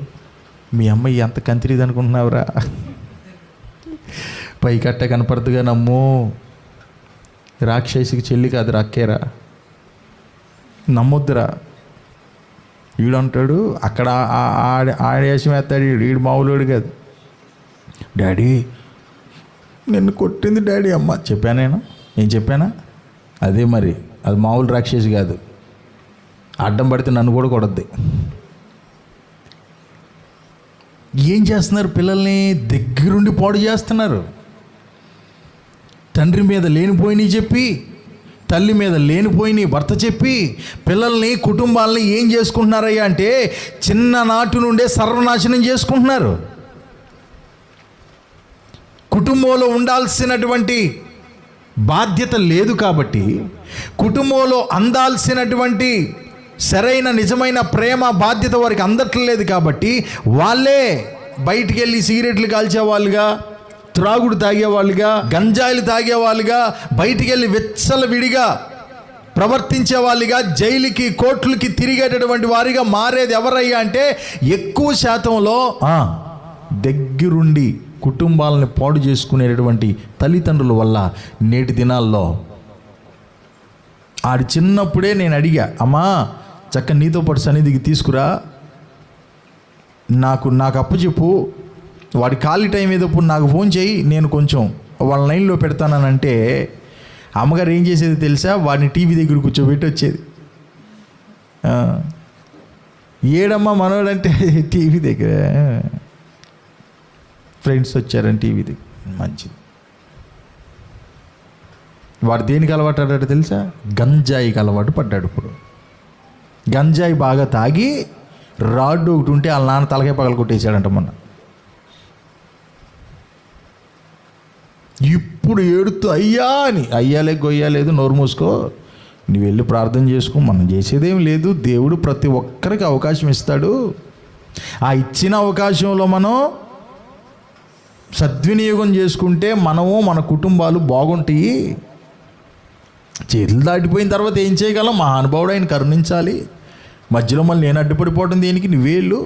మీ అమ్మాయి ఎంత కంతిరిది అనుకుంటున్నావురా, పై కట్ట కనపడుతుగా నమ్ము, రాక్షసికి చెల్లి కాదు రక్కేరా, నమ్మొద్దురా. వీడు అంటాడు, అక్కడ ఆడేసం వేస్తాడు, వీడు మామూలుడు కాదు. డాడీ నిన్ను కొట్టింది డాడీ అమ్మ. చెప్పానేనా? నేను చెప్పానా? అదే మరి, అది మామూలు రాక్షసి కాదు. అడ్డం పడితే నన్ను కూడా కొడద్ది. ఏం చేస్తున్నారు? పిల్లల్ని దగ్గరుండి పాడు చేస్తున్నారు. తండ్రి మీద లేనిపోయినవి చెప్పి, తల్లి మీద లేనిపోయినవి భర్త చెప్పి, పిల్లల్ని కుటుంబాలని ఏం చేసుకుంటున్నారయ్యా అంటే చిన్ననాటి నుండే సర్వనాశనం చేసుకుంటున్నారు. కుటుంబంలో ఉండాల్సినటువంటి బాధ్యత లేదు కాబట్టి, కుటుంబంలో అందాల్సినటువంటి సరైన నిజమైన ప్రేమ బాధ్యత వారికి అందట్లేదు కాబట్టి, వాళ్ళే బయటికి వెళ్ళి సిగరెట్లు కాల్చేవాళ్ళుగా, త్రాగుడు తాగేవాళ్ళుగా, గంజాయిలు తాగేవాళ్ళుగా, బయటికి వెళ్ళి విచ్చలవిడిగా ప్రవర్తించే వాళ్ళుగా, జైలుకి కోర్టులకి తిరిగేటటువంటి వారిగా మారేది ఎవరయ్యా అంటే ఎక్కువ శాతంలో దగ్గరుండి కుటుంబాలను పాడు చేసుకునేటటువంటి తల్లిదండ్రుల వల్ల. నేటి దినాల్లో ఆడి చిన్నప్పుడే నేను అడిగా, అమ్మా చక్క నీతో పాటు సన్నిధికి తీసుకురా, నాకు అప్పు చెప్పు, వాడి ఖాళీ టైం ఏదప్పుడు నాకు ఫోన్ చేయి, నేను కొంచెం వాళ్ళ లైన్లో పెడతానంటే అమ్మగారు ఏం చేసేది తెలుసా? వాడిని టీవీ దగ్గర కూర్చోబెట్టి వచ్చేది. ఏడమ్మా మనోడంటే టీవీ దగ్గర, ఫ్రెండ్స్ వచ్చారని టీవీ దగ్గర. మంచిది. వాడు దేనికి అలవాటు పడ్డాడు తెలుసా? గంజాయికి అలవాటు పడ్డాడు. ఇప్పుడు గంజాయి బాగా తాగి రాడ్డు ఒకటి ఉంటే వాళ్ళ నాన్న తలకాయ పగల కొట్టేశాడంట మొన్న. ఇప్పుడు ఏడుతూ అయ్యా అని, అయ్యాలే గొయ్యాలేదు, నోరు మూసుకో, నువ్వు వెళ్ళి ప్రార్థన చేసుకో, మనం చేసేదేం లేదు. దేవుడు ప్రతి ఒక్కరికి అవకాశం ఇస్తాడు. ఆ ఇచ్చిన అవకాశంలో మనం సద్వినియోగం చేసుకుంటే మనము మన కుటుంబాలు బాగుంటాయి. చేతులు దాటిపోయిన తర్వాత ఏం చేయగలం? మా అనుభవుడు ఆయన కరుణించాలి. మధ్యలో మళ్ళీ నేను అడ్డుపడిపోవడం దేనికి? నువ్వేళ్ళు,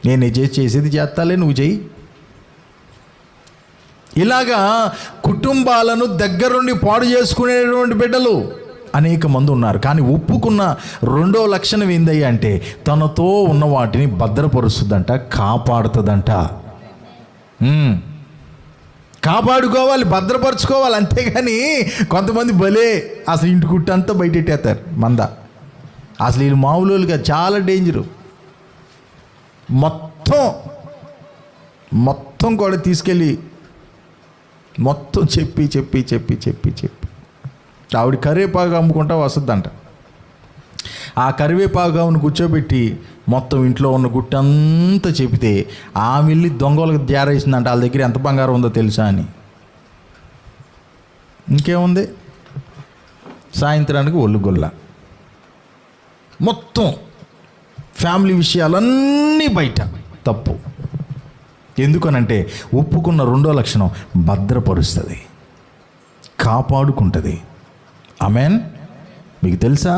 నేను చేసేది చేస్తాలే, నువ్వు చెయ్యి. ఇలాగా కుటుంబాలను దగ్గరుండి పాడు చేసుకునేటువంటి బిడ్డలు అనేక మంది ఉన్నారు. కానీ ఒప్పుకున్న రెండో లక్షణం ఏందయ్యా అంటే తనతో ఉన్న వాటిని భద్రపరుస్తుందంట, కాపాడుతుందంట. కాపాడుకోవాలి, భద్రపరచుకోవాలి. అంతేగాని కొంతమంది భలే అసలు ఇంటి కుట్టంతా బయటెట్టేస్తారు మంద. అసలు వీళ్ళు మామూలుగా చాలా డేంజరు. మొత్తం కూడా తీసుకెళ్ళి మొత్తం చెప్పి ఆవిడ కరివేపాకు అమ్ముకుంటా వస్తుందంట. ఆ కరివేపాకును కూర్చోబెట్టి మొత్తం ఇంట్లో ఉన్న గుట్టంతా చెప్తే ఆమె వెళ్ళి దొంగలకు జారేసిందంట. వాళ్ళ దగ్గర ఎంత బంగారం ఉందో తెలుసా అని. ఇంకేముంది, సాయంత్రానికి ఒళ్ళు గొల్ల. మొత్తం ఫ్యామిలీ విషయాలన్నీ బయట. తప్పు. ఎందుకనంటే ఒప్పుకున్న రెండో లక్షణం భద్రపరుస్తుంది, కాపాడుకుంటుంది. ఆమెన్. మీకు తెలుసా,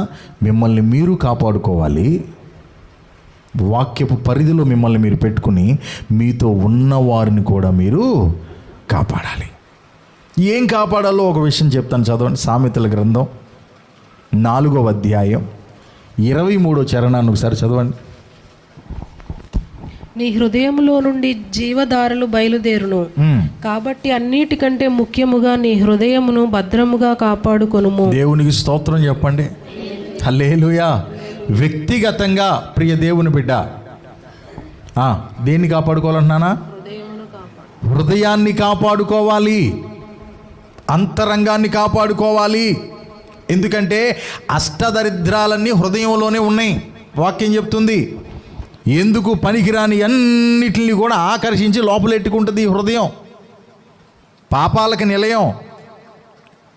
మిమ్మల్ని మీరు కాపాడుకోవాలి. వాక్యపు పరిధిలో మిమ్మల్ని మీరు పెట్టుకుని మీతో ఉన్నవారిని కూడా మీరు కాపాడాలి. ఏం కాపాడాలో ఒక విషయం చెప్తాను, చదవండి. సామెతల గ్రంథం 4వ అధ్యాయం 23వ చరణాన్ని ఒకసారి చదవండి. నీ హృదయంలో నుండి జీవధారలు బయలుదేరును, కాబట్టి అన్నిటికంటే ముఖ్యముగా నీ హృదయమును భద్రముగా కాపాడుకొనుము. దేవునికి స్తోత్రం చెప్పండి. హల్లెలూయా. వ్యక్తిగతంగా ప్రియ దేవుని బిడ్డ దేన్ని కాపాడుకోవాలంటున్నానా? హృదయాన్ని కాపాడుకోవాలి, అంతరంగాన్ని కాపాడుకోవాలి. ఎందుకంటే అష్టదరిద్రాలన్నీ హృదయంలోనే ఉన్నాయి. వాక్యం చెప్తుంది. ఎందుకు పనికిరాని అన్నిటిని కూడా ఆకర్షించి లోపలెట్టుకుంటుంది ఈ హృదయం. పాపాలకు నిలయం,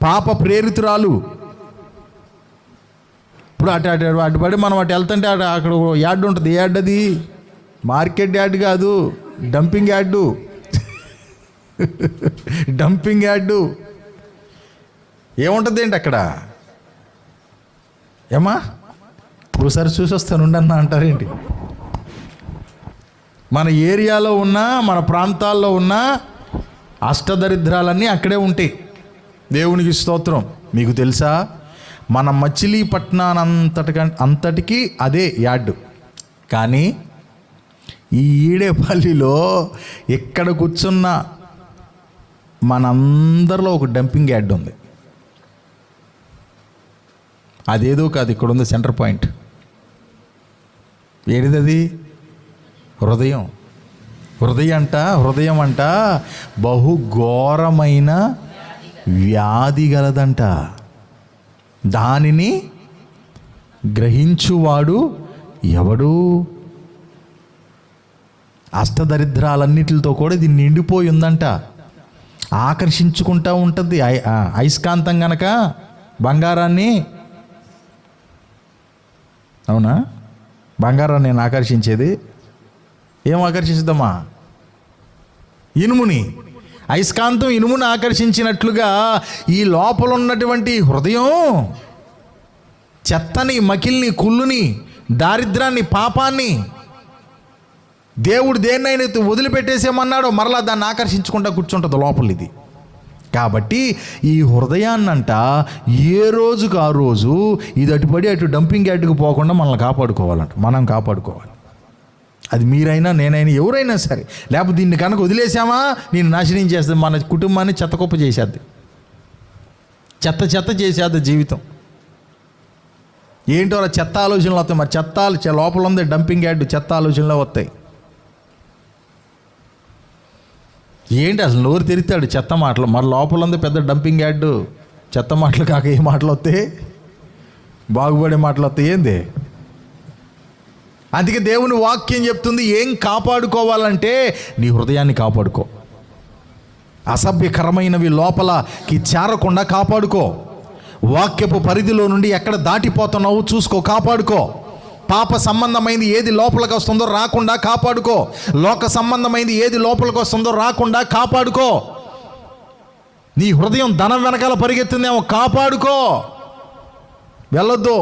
పాప ప్రేరితురాలు. ఇప్పుడు అటుపడి మనం అటు వెళ్తుంటే అక్కడ యార్డ్ ఉంటుంది. ఏ యార్డ్ అది? మార్కెట్ యార్డ్ కాదు, డంపింగ్ యార్డు. డంపింగ్ యార్డు ఏముంటుంది ఏంటి అక్కడ? ఏమా ఒకసారి చూసి వస్తాను ఉండన్నా అంటారేంటి? మన ఏరియాలో ఉన్న, మన ప్రాంతాల్లో ఉన్న అష్టదరిద్రాలన్నీ అక్కడే ఉంటాయి. దేవునికి స్తోత్రం. మీకు తెలుసా, మన మచిలీపట్నానంతటికి అదే యార్డు. కానీ ఈ ఈడేపల్లిలో ఎక్కడ కూర్చున్న మనందరిలో ఒక డంపింగ్ యార్డ్ ఉంది. అదేదో కాదు, ఇక్కడ ఉంది సెంటర్ పాయింట్. ఏడిది? హృదయం. హృదయం అంట బహుఘోరమైన వ్యాధి గలదంట. దానిని గ్రహించువాడు ఎవడు? అష్టదరిద్రాలన్నిటితో కూడా ఇది నిండిపోయి ఉందంట. ఆకర్షించుకుంటూ ఉంటుంది. అయస్కాంతం గనక బంగారాన్ని, అవునా? బంగారాన్ని నేను ఆకర్షించేది ఏం ఆకర్షిస్తుందమ్మా? ఇనుముని. అయస్కాంతం ఇనుముని ఆకర్షించినట్లుగా ఈ లోపల ఉన్నటువంటి హృదయం చెత్తని, మకిల్ని, కుళ్ళుని, దారిద్రాన్ని, పాపాన్ని దేవుడు దేన్నైనా వదిలిపెట్టేసేమన్నాడో మరలా దాన్ని ఆకర్షించుకుంటూ కూర్చుంటుంది లోపల ఇది. కాబట్టి ఈ హృదయాన్నంట ఏ రోజుకు ఆ రోజు ఇది అటుపడి అటు డంపింగ్ యార్డుకు పోకుండా మనల్ని కాపాడుకోవాలంట. మనం కాపాడుకోవాలి. అది మీరైనా, నేనైనా, ఎవరైనా సరే. లేకపోతే దీన్ని కనుక వదిలేసామా నేను నాశనం చేస్తుంది, మన కుటుంబాన్ని చెత్తకొప్ప చేసేద్ది, చెత్త చేసేద్ది జీవితం. ఏంటో అలా చెత్త ఆలోచనలు వస్తాయి. మరి చెత్త లోపల ఉంది డంపింగ్ యార్డు, చెత్త ఆలోచనలు వస్తాయి. ఏంటి అసలు నోరు తెరిస్తాడు చెత్త మాటలు, మరి లోపల ఉంది పెద్ద డంపింగ్ యార్డు. చెత్త మాటలు కాక ఏ మాటలు వస్తాయి? బాగుపడే మాటలు వస్తాయి ఏంది? అందుకే దేవుని వాక్యం చెప్తుంది, ఏం కాపాడుకోవాలంటే నీ హృదయాన్ని కాపాడుకో. అసభ్యకరమైనవి లోపలకి చేరకుండా కాపాడుకో. వాక్యపు పరిధిలో నుండి ఎక్కడ దాటిపోతున్నావో చూసుకో, కాపాడుకో. పాప సంబంధమైంది ఏది లోపలికి వస్తుందో రాకుండా కాపాడుకో. లోక సంబంధమైంది ఏది లోపలికి వస్తుందో రాకుండా కాపాడుకో. నీ హృదయం ధనం వెనకాల పరిగెత్తుందేమో, కాపాడుకో, వెళ్ళొద్దు.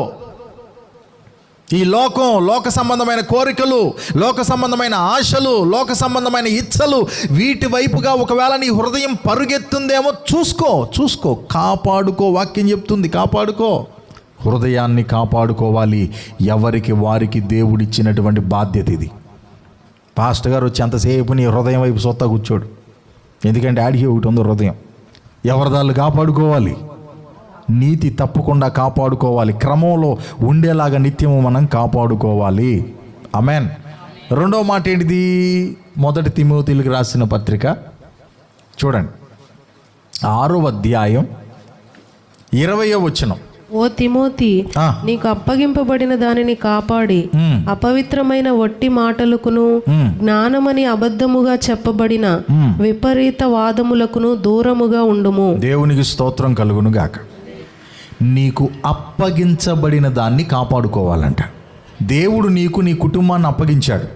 ఈ లోక సంబంధమైన కోరికలు, లోక సంబంధమైన ఆశలు, లోక సంబంధమైన ఇచ్చలు, వీటి వైపుగా ఒకవేళ నీ హృదయం పరుగెత్తుందేమో చూసుకో, కాపాడుకో. వాక్యం చెప్తుంది, కాపాడుకో. హృదయాన్ని కాపాడుకోవాలి. ఎవరికి వారికి దేవుడిచ్చినటువంటి బాధ్యత ఇది. పాస్టర్ గారు వచ్చి అంతసేపు నీ హృదయం వైపు సొత్తా కూర్చోడు. ఎందుకంటే ఆడికి ఒకటి ఉందో హృదయం. ఎవరిదాళ్ళు కాపాడుకోవాలి. నీతి తప్పకుండా కాపాడుకోవాలి. క్రమంలో ఉండేలాగా నిత్యము మనం కాపాడుకోవాలి. ఆమేన్. రెండో మాట ఏంటిది? 1 తిమోతికి రాసిన పత్రిక చూడండి, 6వ అధ్యాయం 20వ వచనం. ఓ తిమోతి, నీకు అప్పగింపబడిన దానిని కాపాడి అపవిత్రమైన వట్టి మాటలకును జ్ఞానమని అబద్ధముగా చెప్పబడిన విపరీత వాదములకును దూరముగా ఉండుము. దేవునికి స్తోత్రం కలుగును గాక. నీకు అప్పగించబడిన దాన్ని కాపాడుకోవాలంట. దేవుడు నీకు నీ కుటుంబాన్ని అప్పగించాడు.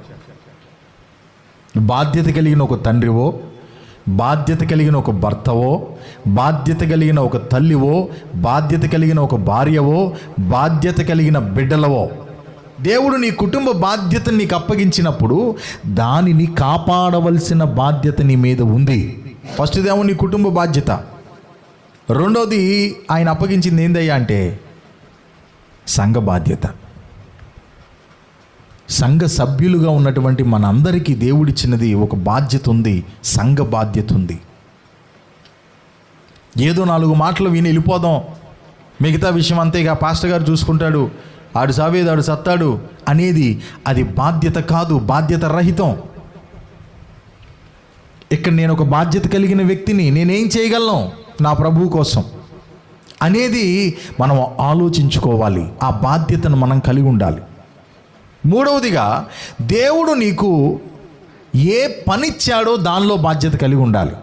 బాధ్యత కలిగిన ఒక తండ్రివో, బాధ్యత కలిగిన ఒక భర్తవో, బాధ్యత కలిగిన ఒక తల్లివో, బాధ్యత కలిగిన ఒక భార్యవో, బాధ్యత కలిగిన బిడ్డలవో, దేవుడు నీ కుటుంబ బాధ్యతని నీకు అప్పగించినప్పుడు దానిని కాపాడవలసిన బాధ్యత నీ మీద ఉంది. ఫస్ట్ ఏమో నీ కుటుంబ బాధ్యత. రెండోది ఆయన అప్పగించింది ఏందయ్యా అంటే సంఘ బాధ్యత. సంఘ సభ్యులుగా ఉన్నటువంటి మనందరికీ దేవుడిచ్చినది ఒక బాధ్యత ఉంది, సంఘ బాధ్యత ఉంది. ఏదో 4 మాటలు విని వెళ్ళిపోదాం, మిగతా విషయం అంతేగా పాస్టర్ గారు చూసుకుంటాడు, ఆడు సావేది ఆడు సత్తాడు అనేది అది బాధ్యత కాదు, బాధ్యత రహితం. ఇక్కడ నేను ఒక బాధ్యత కలిగిన వ్యక్తిని, నేనేం చేయగలను నా ప్రభువు కోసం అనేది మనం ఆలోచించుకోవాలి. ఆ బాధ్యతను మనం కలిగి ఉండాలి. మూడవదిగా దేవుడు నీకు ఏ పనిచ్చాడో దానిలో బాధ్యత కలిగి ఉండాలి.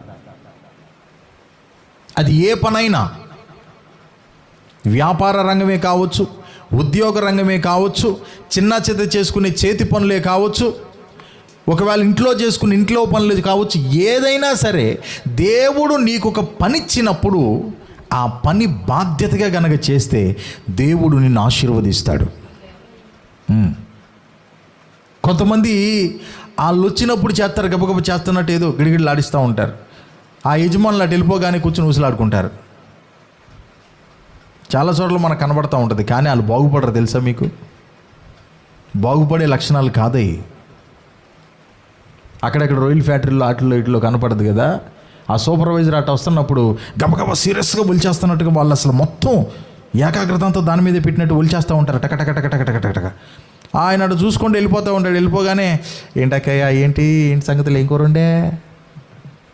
అది ఏ పనైనా, వ్యాపార రంగమే కావచ్చు, ఉద్యోగ రంగమే కావచ్చు, చిన్న చిన్న చేసుకునే చేతి పనులే కావచ్చు, ఒకవేళ ఇంట్లో చేసుకునే ఇంట్లో పనులు కావచ్చు, ఏదైనా సరే దేవుడు నీకు ఒక పనిచ్చినప్పుడు ఆ పని బాధ్యతగా గనక చేస్తే దేవుడు నిన్ను ఆశీర్వదిస్తాడు. కొంతమంది వాళ్ళు వచ్చినప్పుడు చేస్తారు, గబగబ చేస్తున్నట్టు ఏదో గిడిగిడిలాడిస్తూ ఉంటారు. ఆ యజమానులు అటు వెళ్ళిపోగానే కూర్చొని ఊసలాడుకుంటారు. చాలా చోట్ల మనకు కనబడుతూ ఉంటుంది. కానీ వాళ్ళు బాగుపడరు తెలుసా మీకు? బాగుపడే లక్షణాలు కాదయి. అక్కడక్కడ రొయ్యల ఫ్యాక్టరీలో ఆటల్లో ఇట్లో కనపడదు కదా. ఆ సూపర్వైజర్ అటు వస్తున్నప్పుడు గబగబా సీరియస్గా ఒలిచేస్తున్నట్టుగా వాళ్ళు అసలు మొత్తం ఏకాగ్రతంతో దాని మీద పెట్టినట్టు ఒలిచేస్తూ ఉంటారు. టకటకటకటకటకటక. ఆయన అటు చూసుకుంటూ వెళ్ళిపోతూ ఉంటాడు. వెళ్ళిపోగానే ఏంటక్కయ్యా ఏంటి సంగతులు ఏం కూరండే,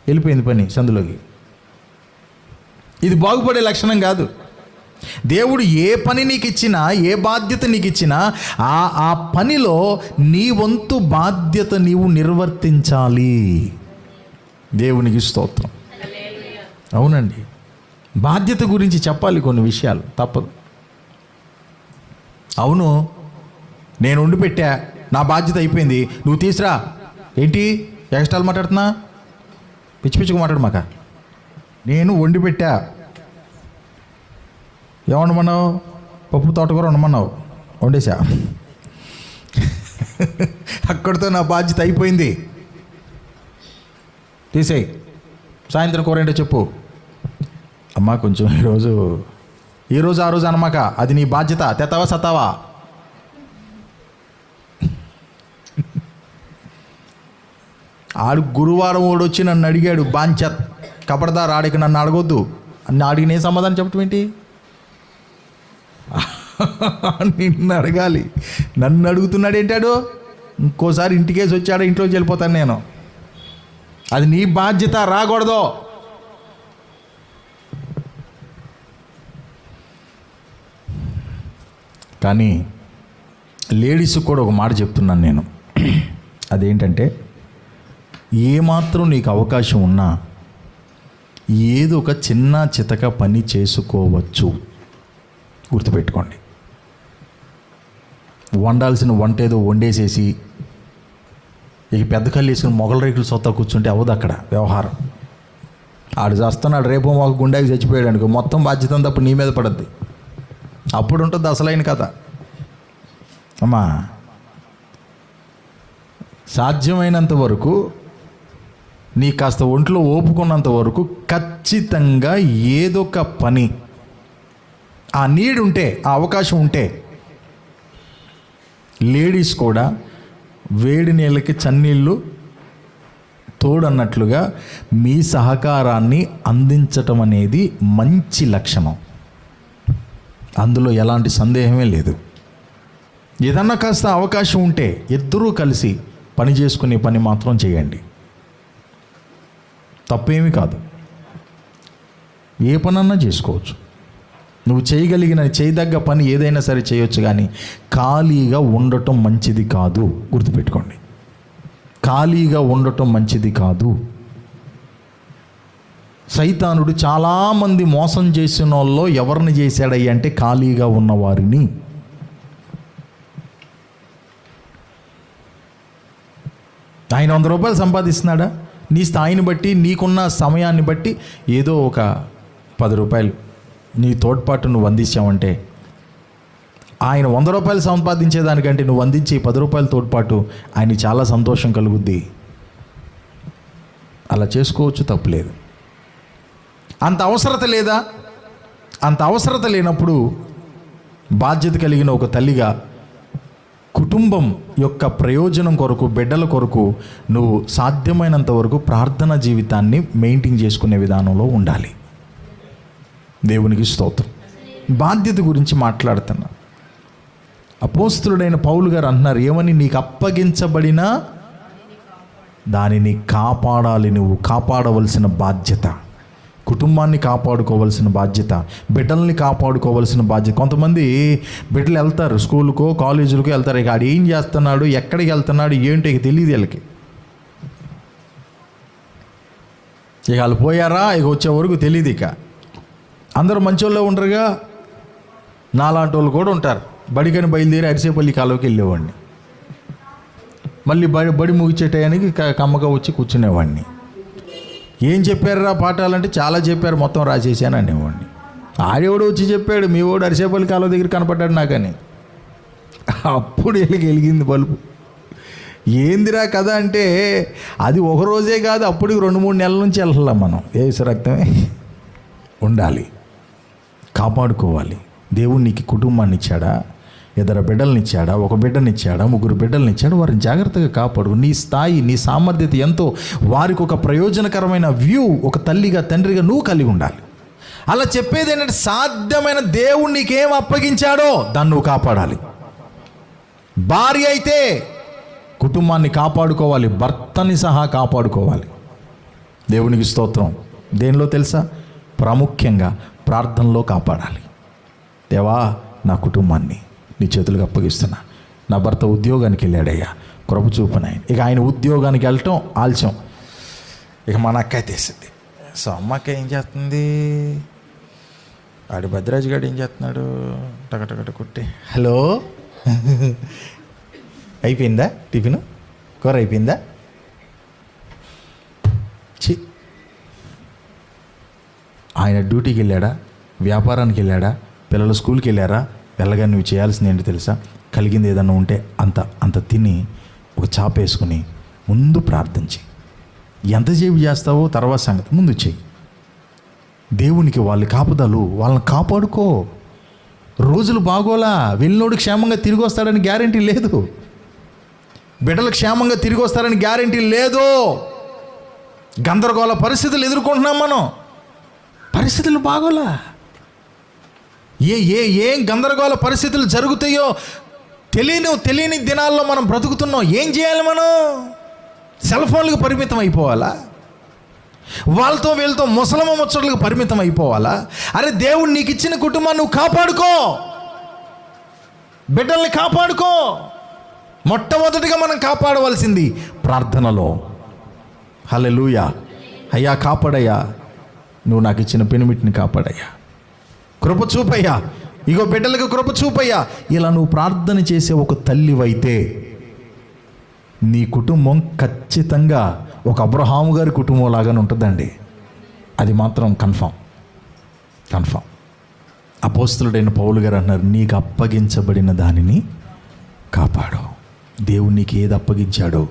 వెళ్ళిపోయింది పని సందులోకి. ఇది బాగుపడే లక్షణం కాదు. దేవుడు ఏ పని నీకు ఇచ్చినా, ఏ బాధ్యత నీకు ఇచ్చినా ఆ పనిలో నీ వంతు బాధ్యత నీవు నిర్వర్తించాలి. దేవునికి స్తోత్రం. అవునండి, బాధ్యత గురించి చెప్పాలి కొన్ని విషయాలు, తప్పదు. అవును, నేను వండి పెట్టా, నా బాధ్యత అయిపోయింది, నువ్వు తీసురా. ఏంటి ఎక్స్ట్రాలు మాట్లాడుతున్నా? పిచ్చి పిచ్చిగా మాట్లాడు మాక. నేను వండి పెట్టా, ఏమన్నావు? పప్పు తోటకూర వండమన్నావు, వండేసా. అక్కడితో నా బాధ్యత అయిపోయింది, తీసేయి. సాయంత్రం కూర ఏంటో చెప్పు. అమ్మా కొంచెం ఈరోజు ఆ రోజు అనమాక, అది నీ బాధ్యత. తెతావా సతావా? ఆడు గురువారం వచ్చి నన్ను అడిగాడు, బాంచత్ కపడదారు ఆడికి నన్ను అడగొద్దు. ఆడికి నేను సమాధానం చెప్పటం ఏంటి? నిన్ను అడగాలి. నన్ను అడుగుతున్నాడు ఏంటాడు? ఇంకోసారి ఇంటికేసి వచ్చాడు, ఇంట్లోకి వెళ్ళిపోతాను నేను. అది నీ బాధ్యత, రాకూడదు. కానీ లేడీస్కి కూడా ఒక మాట చెప్తున్నాను నేను. అదేంటంటే, ఏమాత్రం నీకు అవకాశం ఉన్నా ఏదో ఒక చిన్న చితక పని చేసుకోవచ్చు. గుర్తుపెట్టుకోండి. వండాల్సిన వంట ఏదో వండేసేసి ఇక పెద్ద కళ్ళు వేసుకుని మొగల రేకులు సొత్తా కూర్చుంటే అవ్వదు అక్కడ వ్యవహారం. ఆడు చేస్తున్నాడు, రేపు ఒక గుండెకి చచ్చిపోయాడు అనుకో, మొత్తం బాధ్యత అంతా అప్పుడు నీ మీద పడద్ది. అప్పుడు ఉంటుంది అసలైన కథ. అమ్మా, సాధ్యమైనంత వరకు నీ కాస్త ఒంట్లో ఓపుకున్నంత వరకు ఖచ్చితంగా ఏదో ఒక పని, ఆ నీడ్ ఉంటే, ఆ అవకాశం ఉంటే, లేడీస్ కూడా వేడి నీళ్ళకి చన్నీళ్ళు తోడన్నట్లుగా మీ సహకారాన్ని అందించటం అనేది మంచి లక్షణం. అందులో ఎలాంటి సందేహమే లేదు. ఏదన్నా కాస్త అవకాశం ఉంటే ఇద్దరూ కలిసి పని చేసుకునే పని మాత్రం చేయండి. తప్పేమీ కాదు. ఏ పనన్నా చేసుకోవచ్చు. నువ్వు చేయదగ్గ పని ఏదైనా సరే చేయొచ్చు, కానీ ఖాళీగా ఉండటం మంచిది కాదు. గుర్తుపెట్టుకోండి, ఖాళీగా ఉండటం మంచిది కాదు. సైతానుడు చాలామంది మోసం చేసిన వాళ్ళలో ఎవరిని చేశాడయ్య అంటే ఖాళీగా ఉన్నవారిని. ఆయన 100 రూపాయలు సంపాదిస్తున్నాడా? నీ స్థాయిని బట్టి, నీకున్న సమయాన్ని బట్టి ఏదో ఒక 10 రూపాయలు నీ తోడ్పాటు నువ్వు అందించావంటే, ఆయన 100 రూపాయలు సంపాదించేదానికంటే నువ్వు అందించే 10 రూపాయల తోడ్పాటు ఆయన చాలా సంతోషం కలుగుద్ది. అలా చేసుకోవచ్చు, తప్పులేదు. అంత అవసరత లేదా? అంత అవసరత లేనప్పుడు బాధ్యత కలిగిన ఒక తల్లిగా కుటుంబం యొక్క ప్రయోజనం కొరకు, బిడ్డల కొరకు నువ్వు సాధ్యమైనంత వరకు ప్రార్థనా జీవితాన్ని మెయింటైన్ చేసుకునే విధానంలో ఉండాలి. దేవునికి స్తోత్రం. బాధ్యత గురించి మాట్లాడుతున్నా. అపోస్తులుడైన పౌలు గారు అంటున్నారు, ఏమని? నీకు అప్పగించబడిన దానిని కాపాడాలి. నువ్వు కాపాడవలసిన బాధ్యత, కుటుంబాన్ని కాపాడుకోవాల్సిన బాధ్యత, బిడ్డల్ని కాపాడుకోవాల్సిన బాధ్యత. కొంతమంది బిడ్డలు వెళ్తారు, స్కూల్కో కాలేజీలకో వెళ్తారు, ఇక ఆడు ఏం చేస్తున్నాడు, ఎక్కడికి వెళ్తున్నాడు ఏంటో ఇక తెలియదు వీళ్ళకి. ఇక వాళ్ళు పోయారా, ఇక వచ్చే వరకు తెలియదు. ఇక అందరూ మంచోళ్ళే ఉండరుగా, నాలాంటి వాళ్ళు కూడా ఉంటారు. బడికని బయలుదేరి అరిసేపల్లి కాలువకి వెళ్ళేవాడిని, మళ్ళీ బడి ముగిచే టయానికి కమ్మగా వచ్చి కూర్చునేవాడిని. ఏం చెప్పారా పాఠాలంటే చాలా చెప్పారు, మొత్తం రాసేసాను అనేవాడిని. ఆడేవాడు వచ్చి చెప్పాడు, మీ వాడు అరిసేపల్లి కాలువ దగ్గర కనపడ్డాడు నాకని. అప్పుడు వెలిగింది బల్బు. ఏందిరా కదా అంటే, అది ఒక రోజే కాదు, అప్పుడు 2-3 నెలల నుంచి వెళ్ళాం మనం. ఏసు రక్తమే ఉండాలి, కాపాడుకోవాలి. దేవుడు నీకు కుటుంబాన్ని ఇచ్చాడా, 2 బిడ్డల్ని ఇచ్చాడా, 1 బిడ్డని ఇచ్చాడా, 3 బిడ్డల్ని ఇచ్చాడా, వారిని జాగ్రత్తగా కాపాడు. నీ స్థాయి, నీ సామర్థ్యత ఎంతో వారికి ఒక ప్రయోజనకరమైన వ్యూ ఒక తల్లిగా, తండ్రిగా నువ్వు కలిగి ఉండాలి. అలా చెప్పేది ఏంటంటే, సాధ్యమైన దేవుడు నీకేం అప్పగించాడో దాన్ని నువ్వు కాపాడాలి. భార్య అయితే కుటుంబాన్ని కాపాడుకోవాలి, భర్తని సహా కాపాడుకోవాలి. దేవునికి స్తోత్రం. దేనిలో తెలుసా? ప్రాముఖ్యంగా ప్రార్థనలో కాపాడాలి. దేవా, నా కుటుంబాన్ని నీ చేతులకు అప్పగిస్తున్నా. నా భర్త ఉద్యోగానికి వెళ్ళాడయ్యా, కృప చూపునాయన. ఇక ఆయన ఉద్యోగానికి వెళ్ళటం ఆలస్యం, ఇక మన అక్క తీసింది. సో అమ్మక్క ఏం చేస్తుంది, ఆడు భద్రాజు గారు ఏం చేస్తున్నాడు, టకటకట కొట్టి, హలో అయిపోయిందా టిఫిన్, కూర అయిపోయిందా? ఆయన డ్యూటీకి వెళ్ళాడా, వ్యాపారానికి వెళ్ళాడా, పిల్లలు స్కూల్కి వెళ్ళారా, వెళ్ళగా నువ్వు చేయాల్సింది ఏంటి తెలుసా? కలిగింది ఏదన్నా ఉంటే అంత తిని ఒక చాప వేసుకుని ముందు ప్రార్థించి, ఎంతసేపు చేస్తావో తర్వాత సంగతి, ముందు చెయ్యి. దేవునికి వాళ్ళ కాపుదలు, వాళ్ళని కాపాడుకో. రోజులు బాగోలా, వెళ్ళినోడు క్షేమంగా తిరిగి వస్తాడని గ్యారెంటీ లేదు, బిడ్డలు క్షేమంగా తిరిగి వస్తారని గ్యారెంటీ లేదు. గందరగోళ పరిస్థితులు ఎదుర్కొంటున్నాం మనం. పరిస్థితులు బాగోలా, ఏం గందరగోళ పరిస్థితులు జరుగుతాయో తెలియని దినాల్లో మనం బ్రతుకుతున్నాం. ఏం చేయాలి మనం? సెల్ ఫోన్లకు పరిమితం అయిపోవాలా? వాళ్ళతో వీళ్ళతో ముసలమ్మ ముచ్చట్లకు పరిమితం అయిపోవాలా? అరే, దేవుడు నీకు ఇచ్చిన కుటుంబాన్ని నువ్వు కాపాడుకో. బిడ్డల్ని కాపాడుకో. మొట్టమొదటిగా మనం కాపాడవలసింది ప్రార్థనలో. హల్లెలూయా. అయ్యా కాపాడయ్యా, నువ్వు నాకు ఇచ్చిన పెనిమిటిని కాపాడయ్యా, కృప చూపయ్యా, ఇగో బిడ్డలకు కృప చూపయ్యా. ఇలా నువ్వు ప్రార్థన చేసే ఒక తల్లివైతే నీ కుటుంబం ఖచ్చితంగా ఒక అబ్రహాము గారి కుటుంబం లాగానే ఉంటుందండి. అది మాత్రం కన్ఫామ్. అపోస్తలుడైన పౌలు గారు అన్నారు, నీకు అప్పగించబడిన దానిని కాపాడు. దేవుడు నీకు ఏది అప్పగించాడో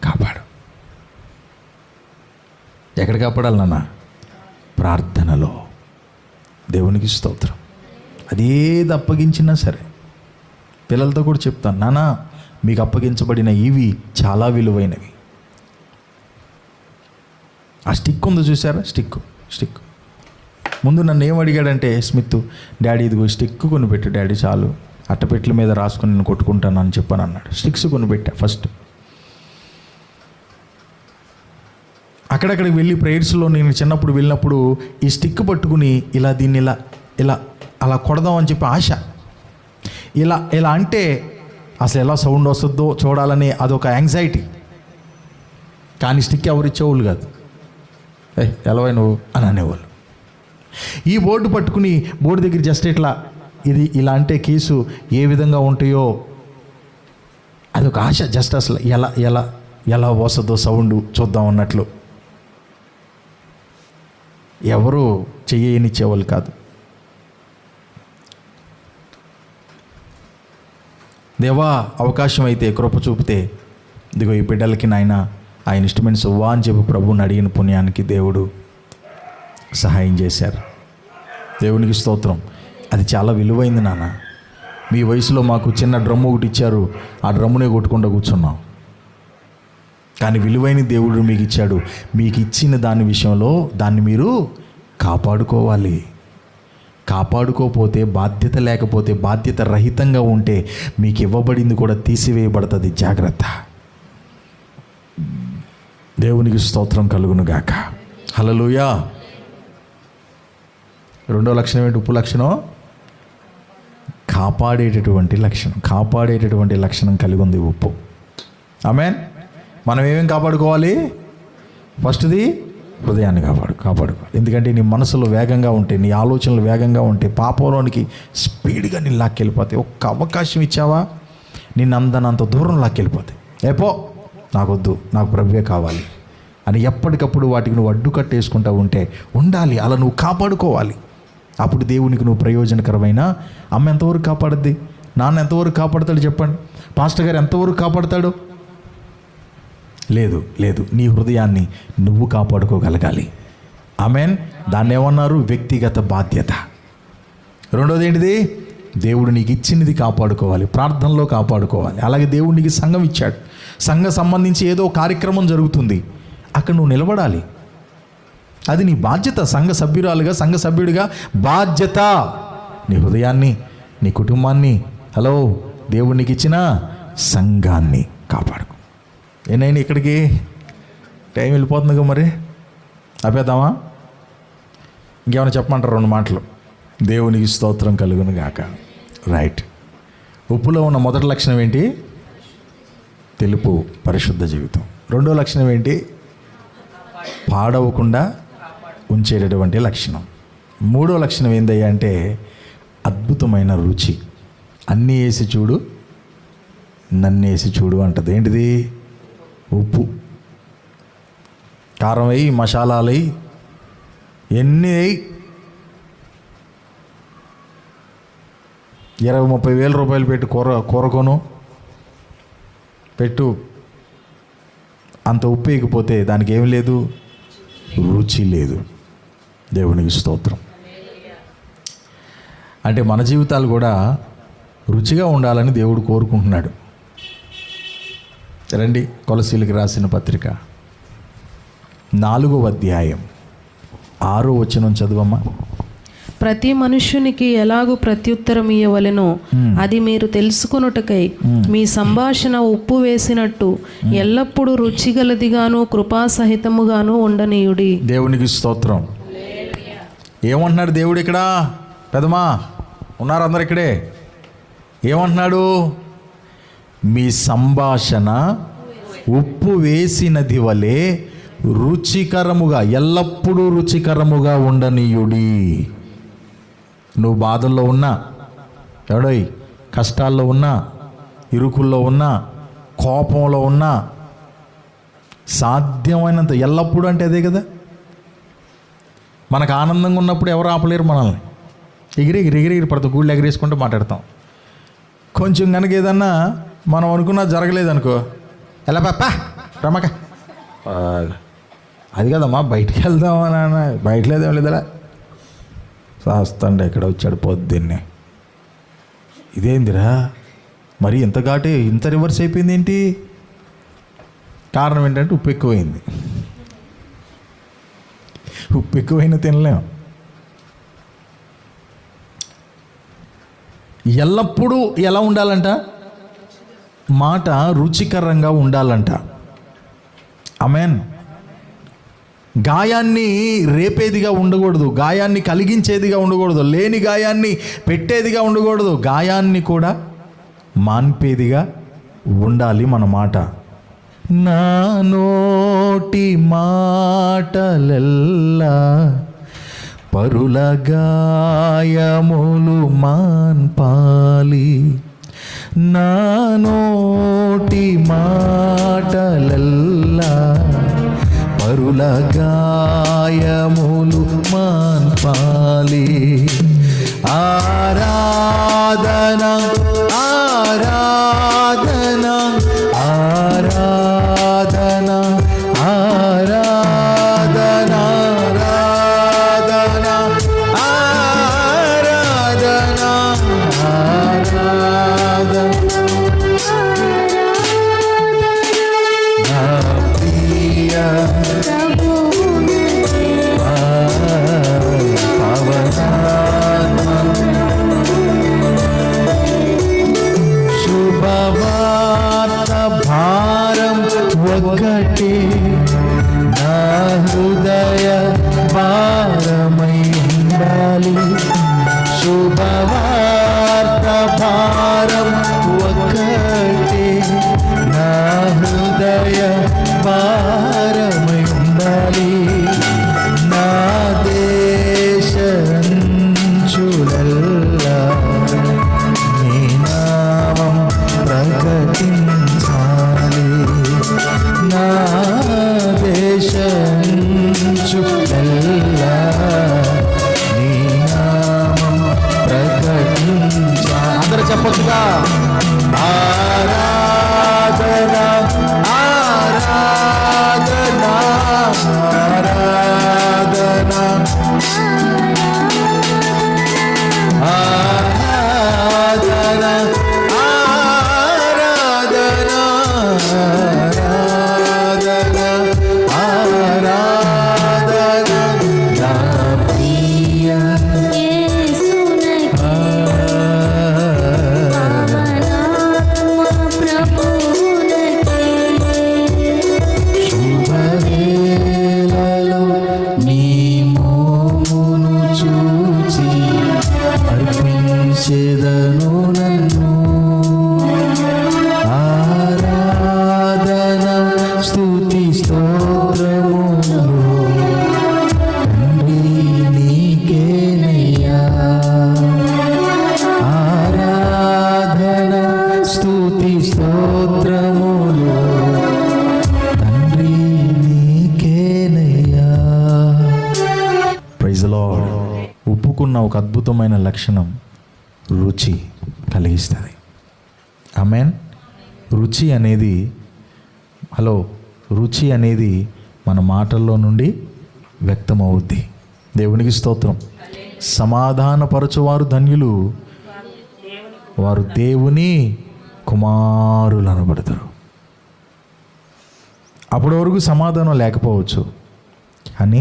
కాపాడు. ఎక్కడ కాపాడాలి నాన్న? ప్రార్థనలో. దేవునికి స్తోత్రం. అది ఏది అప్పగించినా సరే పిల్లలతో కూడా చెప్తాను, నాన్న మీకు అప్పగించబడిన ఇవి చాలా విలువైనవి. ఆ స్టిక్ ఉందో చూసారా? స్టిక్ ముందు నన్ను ఏం అడిగాడంటే, స్మిత్ డాడీ ఇదిగో స్టిక్ కొనిపెట్టు డాడీ, చాలు అట్టపెట్ల మీద రాసుకొని నేను కొట్టుకుంటాను అని చెప్పాను అన్నాడు. Sticks కొనిపెట్టా first. అక్కడక్కడికి వెళ్ళి ప్రేయర్స్లో నేను చిన్నప్పుడు వెళ్ళినప్పుడు ఈ స్టిక్ పట్టుకుని ఇలా దీన్ని ఇలా అలా కొడదాం అని చెప్పి ఆశ. ఇలా అంటే అసలు ఎలా సౌండ్ వస్తుందో చూడాలని అదొక యాంగ్జైటీ. కానీ స్టిక్ ఎవరిచ్చేవాళ్ళు కాదు. ఎలవై నువ్వు అని అనేవాళ్ళు. ఈ బోర్డు పట్టుకుని బోర్డు దగ్గర జస్ట్ ఇట్లా ఇది ఇలా అంటే కేసు ఏ విధంగా ఉంటాయో అదొక ఆశ. జస్ట్ అసలు ఎలా వస్తుందో సౌండ్ చూద్దాం అన్నట్లు. ఎవరు చెయ్యనిచ్చేవాళ్ళు కాదు. దేవా అవకాశం అయితే కృప చూపితే ఇదిగో ఈ బిడ్డలకి నాయన ఆ ఇన్స్ట్రుమెంట్స్ ఇవ్వా అని చెప్పి ప్రభువుని అడిగిన పుణ్యానికి దేవుడు సహాయం చేశారు. దేవునికి స్తోత్రం. అది చాలా విలువైంది నాన్న. మీ వయసులో మాకు చిన్న డ్రమ్ము ఒకటి ఇచ్చారు, ఆ డ్రమ్మునే కొట్టుకుంటూ కూర్చున్నాం. కానీ విలువైన దేవుడు మీకు ఇచ్చాడు. మీకు ఇచ్చిన దాని విషయంలో దాన్ని మీరు కాపాడుకోవాలి. కాపాడుకోకపోతే, బాధ్యత లేకపోతే, బాధ్యత రహితంగా ఉంటే మీకు ఇవ్వబడింది కూడా తీసివేయబడుతుంది. జాగ్రత్త. దేవునికి స్తోత్రం కలుగును గాక. హల్లెలూయా. రెండో లక్షణం ఏంటి? ఉప్పు లక్షణం కాపాడేటటువంటి లక్షణం కలిగి ఉంది ఉప్పు. ఆమేన్. మనం ఏమేం కాపాడుకోవాలి? ఫస్ట్ది హృదయాన్ని కాపాడుకోవాలి. ఎందుకంటే నీ మనసులో వేగంగా ఉంటే, నీ ఆలోచనలు వేగంగా ఉంటే పాపంలోనికి స్పీడ్గా నీ లాక్కెళ్ళిపోతాయి. ఒక్క అవకాశం ఇచ్చావా నిన్నంత దూరం లాక్కెళ్ళిపోతాయి. ఏపో నాకొద్దు, నాకు ప్రభువే కావాలి అని ఎప్పటికప్పుడు వాటికి నువ్వు అడ్డు కట్టేసుకుంటూ ఉండాలి. అలా నువ్వు కాపాడుకోవాలి. అప్పుడు దేవునికి నువ్వు ప్రయోజనకరమైన. అమ్మ ఎంతవరకు కాపాడుద్ది? నాన్న ఎంతవరకు కాపాడుతాడు చెప్పండి? పాస్టర్ గారు ఎంతవరకు కాపాడుతాడు? లేదు. నీ హృదయాన్ని నువ్వు కాపాడుకోగలగాలి. ఆమేన్. దాన్ని ఏమన్నారు? వ్యక్తిగత బాధ్యత. రెండోది ఏంటిది? దేవుడు నీకు ఇచ్చినది కాపాడుకోవాలి, ప్రార్థనలో కాపాడుకోవాలి. అలాగే దేవుడు నీకు సంఘం ఇచ్చాడు. సంఘం సంబంధించి ఏదో కార్యక్రమం జరుగుతుంది, అక్కడ నువ్వు నిలబడాలి. అది నీ బాధ్యత. సంఘ సభ్యురాలుగా, సంఘ సభ్యుడిగా బాధ్యత. నీ హృదయాన్ని, నీ కుటుంబాన్ని, దేవుడు నీకు ఇచ్చిన సంఘాన్ని కాపాడుకో. ఏనైనా ఇక్కడికి టైం వెళ్ళిపోతుందిగా, మరి ఆపేద్దామా? ఇంకేమైనా చెప్పమంటారు? 2 మాటలు. దేవునికి స్తోత్రం కలుగును గాక. రైట్. ఉప్పులో ఉన్న మొదటి లక్షణం ఏంటి? తెలుపు, పరిశుద్ధ జీవితం. రెండో లక్షణం ఏంటి? పాడవకుండా ఉంచేటటువంటి లక్షణం. మూడో లక్షణం ఏందయ్యా అంటే అద్భుతమైన రుచి. అన్నీ వేసి చూడు, నన్ను వేసి చూడు అంటది. ఏంటిది? ఉప్పు. కారం వేయి, మసాలాలు వేయి, ఎన్ని వేయి, 20-30 వేల రూపాయలు పెట్టి కూరకొను పెట్టు. అంత ఉప్పు వేయకపోతే దానికి ఏం లేదు, రుచి లేదు. దేవునికి స్తోత్రం. అంటే మన జీవితాలు కూడా రుచిగా ఉండాలని దేవుడు కోరుకుంటున్నాడు. రండి, కొలసీలకు రాసిన పత్రిక 4వ అధ్యాయం 6వ వచనం చదువమ్మా. ప్రతి మనుష్యునికి ఎలాగూ ప్రత్యుత్తరం ఇయ్యవలెనో అది మీరు తెలుసుకొనుటకై మీ సంభాషణ ఉప్పు వేసినట్టు ఎల్లప్పుడూ రుచిగలదిగాను కృపాసహితముగాను ఉండనీయుడి. దేవునికి స్తోత్రం. ఏమంటున్నాడు దేవుడు ఇక్కడ? పెదమా ఉన్నారు అందరు ఇక్కడే. ఏమంటున్నాడు? మీ సంభాషణ ఉప్పు వేసినది వలె రుచికరముగా, ఎల్లప్పుడూ రుచికరముగా ఉండనీయుడి. నువ్వు బాధల్లో ఉన్నా, ఎవడోయ్ కష్టాల్లో ఉన్నా, ఇరుకుల్లో ఉన్నా, కోపంలో ఉన్నా, సాధ్యమైనంత, ఎల్లప్పుడూ అంటే అదే కదా. మనకు ఆనందంగా ఉన్నప్పుడు ఎవరు ఆపలేరు మనల్ని. ఎగిరి ప్రతి గూళ్ళు ఎగిరేసుకుంటూ మాట్లాడతాం. కొంచెం కనుక ఏదన్నా మనం అనుకున్నా జరగలేదనుకో, ఎలా పాప రమ్మక, అది కదమ్మా బయటికి వెళ్దామా నాన్న, బయట లేదేం లేదలా శాస్తండి ఎక్కడ వచ్చాడు పొద్దున్నే, ఇదేందిరా మరి ఇంత ఘాటే, ఇంత రివర్స్ అయిపోయింది ఏంటి? కారణం ఏంటంటే ఉప్పు ఎక్కువైంది. ఉప్పు ఎక్కువైనా తినలేం. ఎల్లప్పుడూ ఎలా ఉండాలంట? మాట రుచికరంగా ఉండాలంట. ఆమేన్. గాయాన్ని రేపేదిగా ఉండకూడదు, గాయాన్ని కలిగించేదిగా ఉండకూడదు, లేని గాయాన్ని పెట్టేదిగా ఉండకూడదు, గాయాన్ని కూడా మాన్పేదిగా ఉండాలి మన మాట. నా నోటి మాటలెల్లా పరుల గాయములు మాన్పాలి. నా నోటి మాటలెల్లా పరుల గాయములు మాన్పాలి. ఆరాధన ఆరాధన ఆరాధన ఆరాధన ఆరాధన ఆరాధన ఆరాధన నా ప్రియ శుభవార్త భారం ఒకటి నా హృదయ భారమై ఉండాలి. శుభవార్త భారం ఒకటి నా హృదయ భారమై ఉండాలి. నా దేశంచులల్లా నీ నామం ప్రకటించాలి. నా దేశంచులల్లా నీ నామం ప్రకటించాలి. అందరూ చెప్పొచ్చుగా. ఆరాధన ఆరాధన ఆరాధన ఆరాధన ఆరాధన ఆరాధన ఆరాధన నా ప్రియ శుభవేళలో నీ మోమును చూచి అర్పించెదను నన్ను. ఆరాధన స్తుతి స్తోత్రములు తండ్రి నీకేనయ్యా. ఆరాధన స్తుతి స్తోత్రములు తండ్రి నీకేనయ్యా. Praise the lord. ఉప్పుకున్న ఒక అద్భుతమైన లక్షణం రుచి కలిగిస్తుంది. ఆమేన్. రుచి అనేది రుచి అనేది మన మాటల్లో నుండి వ్యక్తమవుద్ది. దేవునికి స్తోత్రం. సమాధానపరచువారు ధన్యులు, వారు దేవుని కుమారులు అనబడతారు. అప్పటి వరకు సమాధానం లేకపోవచ్చు, కానీ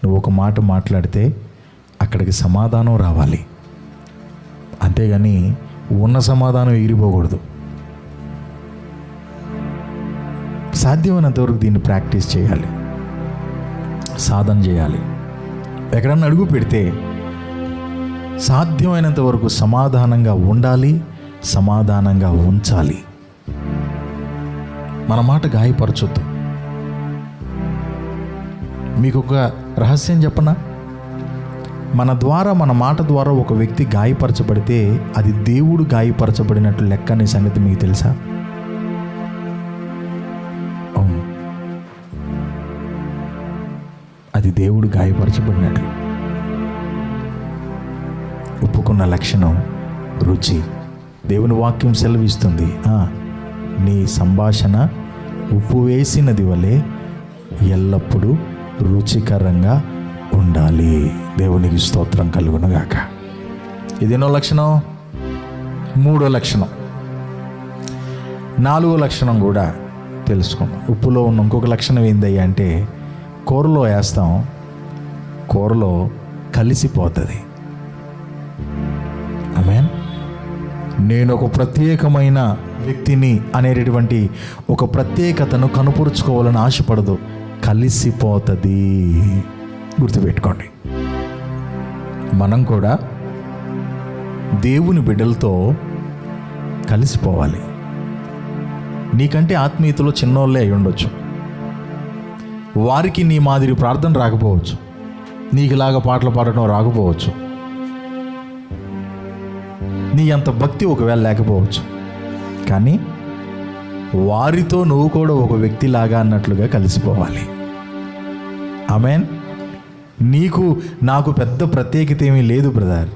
నువ్వు ఒక మాట మాట్లాడితే అక్కడికి సమాధానం రావాలి. అంతేగాని ఉన్న సమాధానం ఎగిరిపోకూడదు. సాధ్యమైనంతవరకు దీన్ని ప్రాక్టీస్ చేయాలి, సాధన చేయాలి. ఎక్కడన్నా అడుగు పెడితే సాధ్యమైనంత వరకు సమాధానంగా ఉండాలి, సమాధానంగా ఉంచాలి. మన మాట గాయపరచొద్దు. మీకు ఒక రహస్యం చెప్పనా? మన మాట ద్వారా ఒక వ్యక్తి గాయపరచబడితే అది దేవుడు గాయపరచబడినట్లు లెక్క అనే సంగతి మీకు తెలుసా? అవును, అది దేవుడు గాయపరచబడినట్లు. ఒప్పుకున్న లక్షణం రుచి. దేవుని వాక్యం సెలవిస్తుంది, నీ సంభాషణ ఉప్పు వేసినది వలె ఎల్లప్పుడూ రుచికరంగా ఉండాలి. దేవునికి స్తోత్రం కలుగునుగాక. ఇదేనో లక్షణం. 3వ లక్షణం. 4వ లక్షణం కూడా తెలుసుకుందాం. ఉప్పులో ఉన్న ఇంకొక లక్షణం ఏందయ్యా అంటే, కూరలో వేస్తాం, కూరలో కలిసిపోతుంది. ఆమేన్. నేను ఒక ప్రత్యేకమైన వ్యక్తిని అనేటటువంటి ఒక ప్రత్యేకతను కనుపరుచుకోవాలని ఆశపడదు, కలిసిపోతుంది. గుర్తుపెట్టుకోండి. మనం కూడా దేవుని బిడ్డలతో కలిసిపోవాలి. నీకంటే ఆత్మీయతలో చిన్నోళ్ళే అయి ఉండొచ్చు. వారికి నీ మాదిరి ప్రార్థన రాకపోవచ్చు, నీకులాగా పాటలు పాడటం రాకపోవచ్చు, నీ అంత భక్తి ఒకవేళ లేకపోవచ్చు. కానీ వారితో నువ్వు కూడా ఒక వ్యక్తిలాగా అన్నట్లుగా కలిసిపోవాలి. ఆమేన్. నీకు నాకు పెద్ద ప్రత్యేకత ఏమీ లేదు బ్రదర్.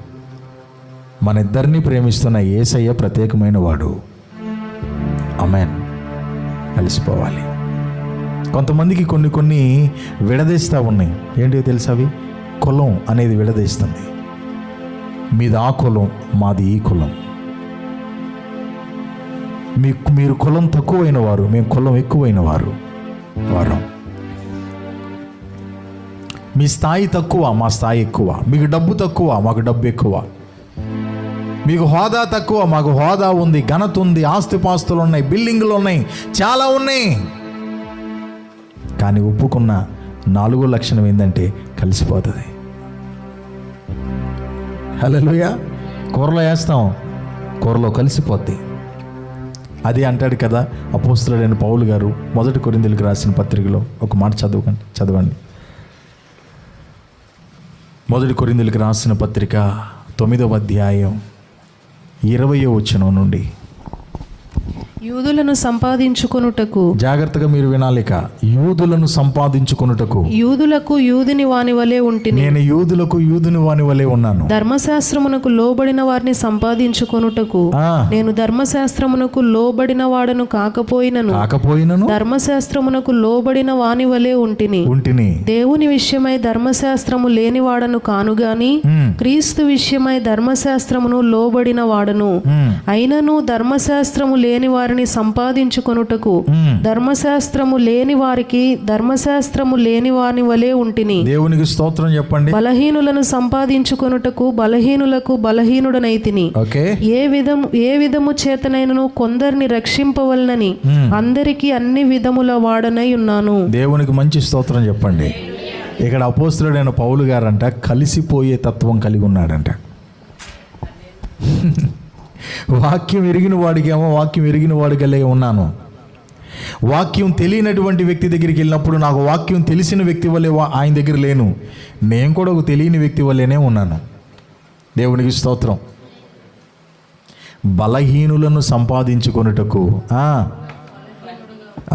మన ఇద్దరిని ప్రేమిస్తున్న యేసయ్య ప్రత్యేకమైన వాడు. ఆమేన్. కలిసిపోవాలి. కొంతమందికి కొన్ని విడదీస్తూ ఉన్నాయి. ఏంటో తెలుసా? అవి కులం అనేది విడదీస్తుంది. మీది ఆ కులం, మాది ఈ కులం. మీరు కులం తక్కువైన వారు, మేము కులం ఎక్కువైన వారు. మీ స్థాయి తక్కువ, మా స్థాయి ఎక్కువ. మీకు డబ్బు తక్కువ, మాకు డబ్బు ఎక్కువ. మీకు హోదా తక్కువ, మాకు హోదా ఉంది, ఘనత ఉంది, ఆస్తిపాస్తులు ఉన్నాయి, బిల్డింగులు ఉన్నాయి, చాలా ఉన్నాయి. కానీ ఒప్పుకున్న 4వ లక్షణం ఏంటంటే కలిసిపోతుంది. హల్లెలూయా. కూరలో వేస్తాం, కూరలో కలిసిపోద్ది. అది అంటాడు కదా అపోస్తలుడైన పౌలు గారు 1 కొరింథీయులకు రాసిన పత్రికలో. ఒక మాట చదవండి. 1 కొరింథీయులకు రాసిన పత్రిక 9వ అధ్యాయం 20వ వచనం నుండి. యూదులను సంపాదించుకొనుటకు, జాగ్రత్తగా మీరు వినాలిక, యూదులను సంపాదించుకొనుటకు. యూదులకు యూదుని వాని వలె ఉంటిని. నేను యూదులకు యూదుని వాని వలె ఉన్నాను. ధర్మశాస్త్రమునకు లోబడిన వారిని సంపాదించుకొనుటకు నేను ధర్మశాస్త్రమునకు లోబడిన వాడను కాకపోయినను ధర్మశాస్త్రమునకు లోబడిన వాని వలె ఉంటిని. దేవుని విషయమై ధర్మశాస్త్రము లేని వాడను కానుగాని క్రీస్తు విషయమై ధర్మశాస్త్రమును లోబడిన వాడను. అయినను ధర్మశాస్త్రము లేని వారిని సంపాదించుకొనుటకు ధర్మశాస్త్రము లేని వారికి ధర్మశాస్త్రము లేని వాని వలె ఉంటిని. దేవునికి స్తోత్రం చెప్పండి. బలహీనులను సంపాదించుకొనుటకు బలహీనులకు బలహీనుడనైతిని. ఏ విధము చేతనైనను కొందరిని రక్షింపవలనని అందరికీ అన్ని విధముల వాడనై ఉన్నాను. దేవునికి మంచి స్తోత్రం చెప్పండి. ఇక్కడ అపోస్తలుడైన పౌలు గారంట కలిసిపోయే తత్వం కలిగి ఉన్నాడంట. వాక్యం ఎరిగిన వాడికేమో వాక్యం ఎరిగిన వాడికలే ఉన్నాను. వాక్యం తెలియనటువంటి వ్యక్తి దగ్గరికి వెళ్ళినప్పుడు నాకు వాక్యం తెలిసిన వ్యక్తి వల్లే ఆయన దగ్గర లేను. నేను కూడా ఒక తెలియని వ్యక్తి వల్లేనే ఉన్నాను. దేవునికి స్తోత్రం. బలహీనులను సంపాదించుకొనుటకు.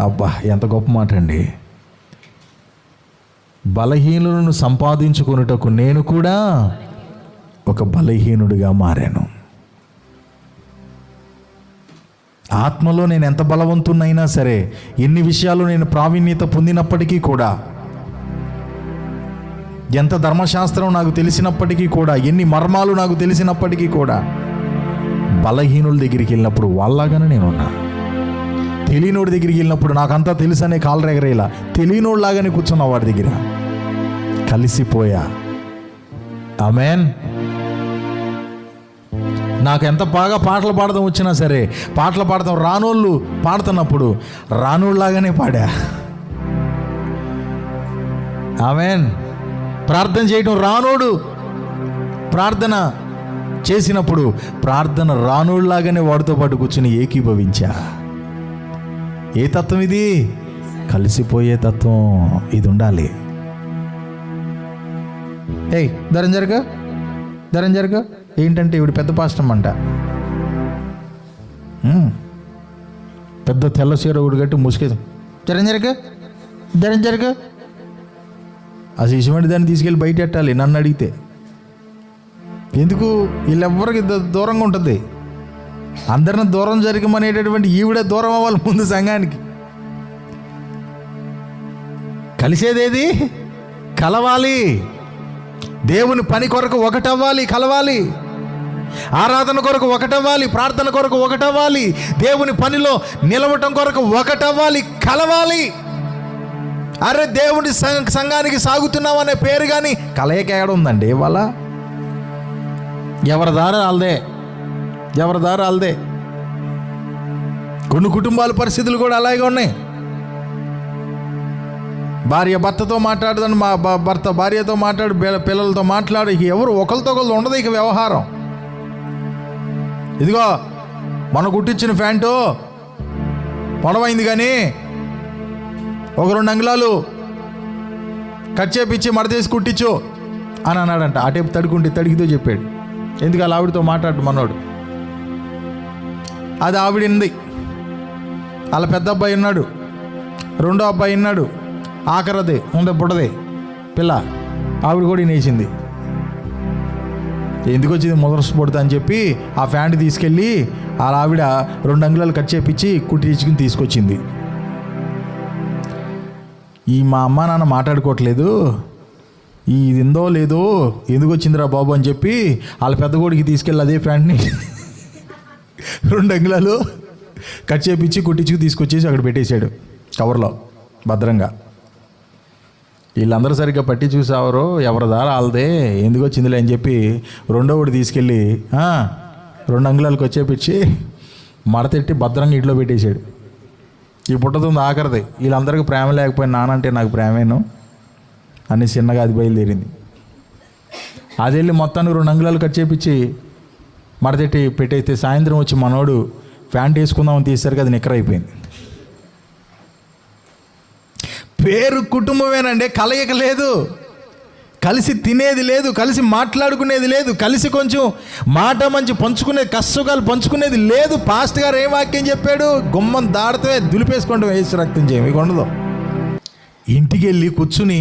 అబ్బా, ఎంత గొప్ప మాట అండి. బలహీనులను సంపాదించుకొనుటకు నేను కూడా ఒక బలహీనుడిగా మారాను. ఆత్మలో నేను ఎంత బలవంతున్నైనా సరే, ఎన్ని విషయాలు నేను ప్రావీణ్యత పొందినప్పటికీ కూడా, ఎంత ధర్మశాస్త్రం నాకు తెలిసినప్పటికీ కూడా, ఎన్ని మర్మాలు నాకు తెలిసినప్పటికీ కూడా, బలహీనుల దగ్గరికి వెళ్ళినప్పుడు వాళ్ళలాగానే నేనున్నా. తెలియనోడి దగ్గరికి వెళ్ళినప్పుడు నాకంతా తెలుసనే కాలు రెగరేలా తెలియనోడిలాగానే కూర్చున్నా వాడి దగ్గర. కలిసిపోయా. ఆమేన్. నాకు ఎంత బాగా పాటలు పాడడం వచ్చినా సరే, పాటలు పాడతాం రానోళ్ళు పాడుతున్నప్పుడు రానోళ్ళలాగానే పాడా. ఆమేన్. ప్రార్థన చేయటం రానోడు ప్రార్థన చేసినప్పుడు ప్రార్థన రానుళ్లాగానే వాడితో పాటు కూర్చుని ఏకీభవించా. ఏ తత్వం ఇది? కలిసిపోయే తత్వం. ఇది ఉండాలి. ఏయ్ ధరం జరుగు ఏంటంటే ఇవిడు పెద్ద పాస్టమ్ అంట. పెద్ద తెల్ల చీర ఒకటి కట్టి ముసుకేది ధరం జరుగు అసలు ఇటువంటి దాన్ని తీసుకెళ్ళి బయట పెట్టాలి నన్ను అడిగితే. ఎందుకు? వీళ్ళెవ్వరికి దూరంగా ఉంటుంది. అందరిని దూరం జరగమనేటటువంటి ఈవిడే దూరం అవ్వాలి ముందు సంఘానికి. కలిసేదేది? కలవాలి. దేవుని పని కొరకు ఒకటవ్వాలి, కలవాలి. ఆరాధన కొరకు ఒకటవ్వాలి, ప్రార్థన కొరకు ఒకటవ్వాలి, దేవుని పనిలో నిలవటం కొరకు ఒకటవ్వాలి, కలవాలి. అరే దేవుని సంఘానికి సాగుతున్నాం అనే పేరు కానీ కలయిక ఏడ ఉందండి ఇవాళ? ఎవరి దారి వాళ్ళదే. కొన్ని కుటుంబాల పరిస్థితులు కూడా అలాగే ఉన్నాయి. భార్య భర్తతో మాట్లాడదని, మా భర్త భార్యతో మాట్లాడు, పిల్లలతో మాట్లాడు, ఇక ఎవరు ఒకరితో ఒకరు ఉండదు ఇక వ్యవహారం. ఇదిగో మన కుట్టించిన ప్యాంటు పొడవైంది కానీ ఒక 2 అంగుళాలు కట్ చేపించి మడతేసి కుట్టించు అని అన్నాడంట. ఆ టైపు తడిగితో చెప్పాడు. ఎందుకు అలా ఆవిడతో మాట్లాడు మనోడు. అది ఆవిడింది. వాళ్ళ పెద్ద అబ్బాయి ఉన్నాడు, రెండో అబ్బాయి ఉన్నాడు, ఆఖరది ఉండే బుడ్డదే పిల్ల, ఆవిడ కూడా నేసింది. ఎందుకు వచ్చింది మొదలు పొడతా అని చెప్పి ఆ ప్యాంట్ తీసుకెళ్ళి వాళ్ళ ఆవిడ 2 అంగుళాలు కట్ చేపించి కుట్టించుకుని తీసుకొచ్చింది. ఈ మా అమ్మ నాన్న మాట్లాడుకోవట్లేదు, ఇది ఇందో లేదో ఎందుకు వచ్చిందిరా బాబు అని చెప్పి వాళ్ళ పెద్ద కొడుకు తీసుకెళ్ళి అదే ప్యాంట్ని 2 అంగుళాలు కట్ చేపించి కుట్టించుకు తీసుకొచ్చేసి అక్కడ పెట్టేశాడు కవర్లో భద్రంగా. వీళ్ళందరూ సరిగ్గా పట్టి చూసావరు, ఎవరి దారా వాళ్ళదే, ఎందుకు వచ్చిందిలే అని చెప్పి రెండోవాడు తీసుకెళ్ళి 2 అంగుళాలకు వచ్చేపించి మడతెట్టి భద్రంగా ఇంట్లో పెట్టేశాడు. ఈ పుట్టతుంది ఆఖరిది. వీళ్ళందరికీ ప్రేమ లేకపోయినా నానంటే నాకు ప్రేమేను అని చిన్నగా అది బయలుదేరింది. అది వెళ్ళి మొత్తానికి 2 అంగుళాలు కట్ చేపించి మడతెట్టి పెట్టేస్తే సాయంత్రం వచ్చి మనోడు ప్యాంట్ వేసుకుందామని తీసేసరికి అది నిక్కర అయిపోయింది. పేరు కుటుంబమేనండి, కలయిక లేదు, కలిసి తినేది లేదు, కలిసి మాట్లాడుకునేది లేదు, కలిసి కొంచెం మాట మంచి పంచుకునేది, కష్టకాలు పంచుకునేది లేదు. పాస్ట్ గారు ఏ వాక్యం చెప్పాడు? గుమ్మం దాడితే దులిపేసుకోండి వేసి రక్తం చేయమి ఉండదు. ఇంటికి వెళ్ళి కూర్చుని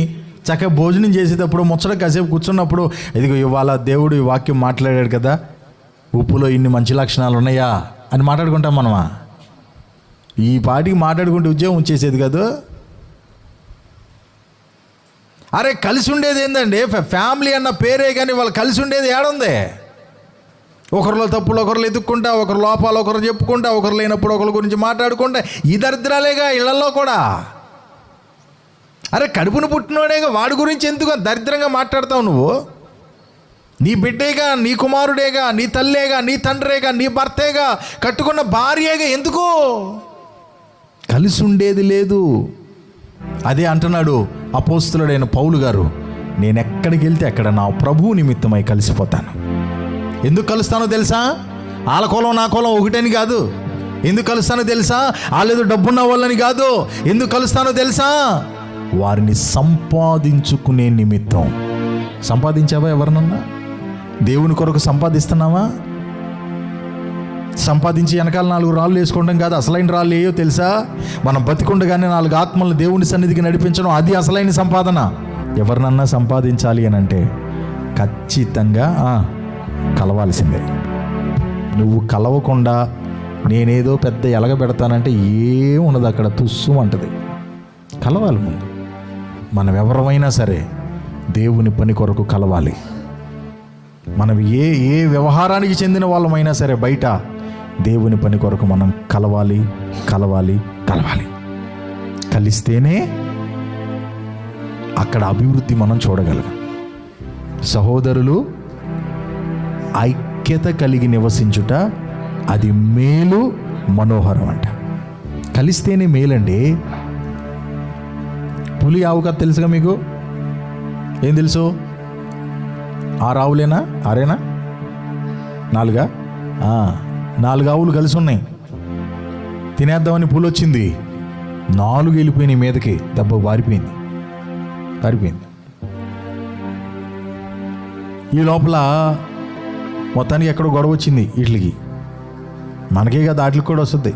చక్కగా భోజనం చేసేటప్పుడు ముచ్చట కాసేపు కూర్చున్నప్పుడు, ఇదిగో ఇవాళ దేవుడు ఈ వాక్యం మాట్లాడాడు కదా, ఉప్పులో ఇన్ని మంచి లక్షణాలు ఉన్నాయా అని మాట్లాడుకుంటాం మనమా? ఈ పాటికి మాట్లాడుకుంటే ఉద్యోగం వచ్చేసేది కదా. అరే కలిసి ఉండేది ఏందండి? ఫ్యామిలీ అన్న పేరే కానీ వాళ్ళు కలిసి ఉండేది ఏడుంది? ఒకరిలో తప్పులు ఒకరు ఎదుక్కుంటా, ఒకరు లోపాలు ఒకరు చెప్పుకుంటా, ఒకరు లేనప్పుడు ఒకరి గురించి మాట్లాడుకుంటా, ఈ దరిద్రాలేగా ఇళ్లలో కూడా. అరే కడుపును పుట్టినోడేగా, వాడి గురించి ఎందుకు దరిద్రంగా మాట్లాడతావు నువ్వు? నీ బిడ్డేగా, నీ కుమారుడేగా, నీ తల్లేగా, నీ తండ్రేగా, నీ భర్తేగా, కట్టుకున్న భార్యగా, ఎందుకు కలిసి ఉండేది లేదు? అదే అంటున్నాడు అపోస్తలుడైన పౌలు గారు, నేను ఎక్కడికి వెళ్తే అక్కడ నా ప్రభువు నిమిత్తమై కలిసిపోతాను. ఎందుకు కలుస్తానో తెలుసా? వాళ్ళ కులం నా కులం ఒకటని కాదు. ఎందుకు కలుస్తానో తెలుసా? వాళ్ళేదో డబ్బున్న వాళ్ళని కాదు. ఎందుకు కలుస్తానో తెలుసా? వారిని సంపాదించుకునే నిమిత్తం. సంపాదించావా ఎవరినన్నా? దేవుని కొరకు సంపాదిస్తున్నావా? సంపాదించి వెనకాల 4 రాళ్ళు వేసుకోవడం కాదు. అసలైన రాళ్ళు ఏయో తెలుసా? మనం బతికుండగానే 4 ఆత్మలను దేవుని సన్నిధికి నడిపించడం, అది అసలైన సంపాదన. ఎవరినన్నా సంపాదించాలి అని అంటే ఖచ్చితంగా కలవాల్సిందే. నువ్వు కలవకుండా నేనేదో పెద్ద ఎలగబెడతానంటే ఏముండదు అక్కడ, తుస్సు అంటది. కలవాలి ముందు. మనం ఎవరమైనా సరే దేవుని పని కొరకు కలవాలి. మనం ఏ వ్యవహారానికి చెందిన వాళ్ళమైనా సరే బయట దేవుని పని కొరకు మనం కలవాలి. కలిస్తేనే అక్కడ అభివృద్ధి మనం చూడగలం. సహోదరులు ఐక్యత కలిగి నివసించుట అది మేలు మనోహరం అంట. కలిస్తేనే మేలండి. పులి ఆవు కథ తెలుసుగా మీకు? ఏం తెలుసు? 6 ఆవులేనా? 6 4 ఆవులు కలిసి ఉన్నాయి. తినేద్దామని పూలు వచ్చింది, 4 వెళ్ళిపోయినాయి మీదకి. దెబ్బ పారిపోయింది. ఈ లోపల మొత్తానికి ఎక్కడో గొడవ వచ్చింది వీటికి. మనకే కదా వాటికి కూడా వస్తుంది.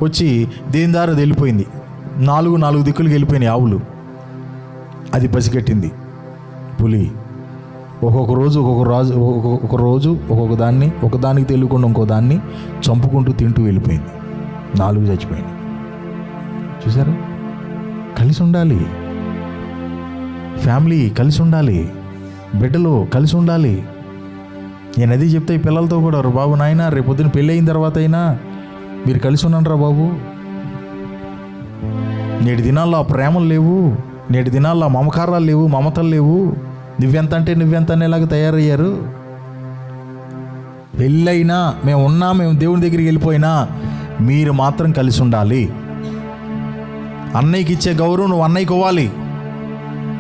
వచ్చి దేని దారి అది వెళ్ళిపోయింది. 4 దిక్కులకి వెళ్ళిపోయినాయి ఆవులు. అది పసిగట్టింది పులి. ఒక్కొక్క రోజు ఒకదానికి తెలియకుండా ఇంకో దాన్ని చంపుకుంటూ తింటూ వెళ్ళిపోయింది. 4 చచ్చిపోయింది. చూసారా? కలిసి ఉండాలి, ఫ్యామిలీ కలిసి ఉండాలి, బిడ్డలు కలిసి ఉండాలి. నేను అది చెప్తే ఈ పిల్లలతో కూడా, బాబు నాయన రేపు పొద్దున్న పెళ్ళి అయిన తర్వాత అయినా మీరు కలిసి ఉన్నారా బాబు? నేటి దినాల్లో ఆ ప్రేమలు లేవు, నేటి దినాల్లో ఆ మమకారాలు లేవు, మమతలు లేవు. నువ్వెంత అంటే నువ్వెంత అనేలాగా తయారయ్యారు. పెళ్ళైనా మేము దేవుని దగ్గరికి వెళ్ళిపోయినా మీరు మాత్రం కలిసి ఉండాలి. అన్నయ్యకి ఇచ్చే గౌరవం నువ్వు అన్నయ్యకి ఇవ్వాలి.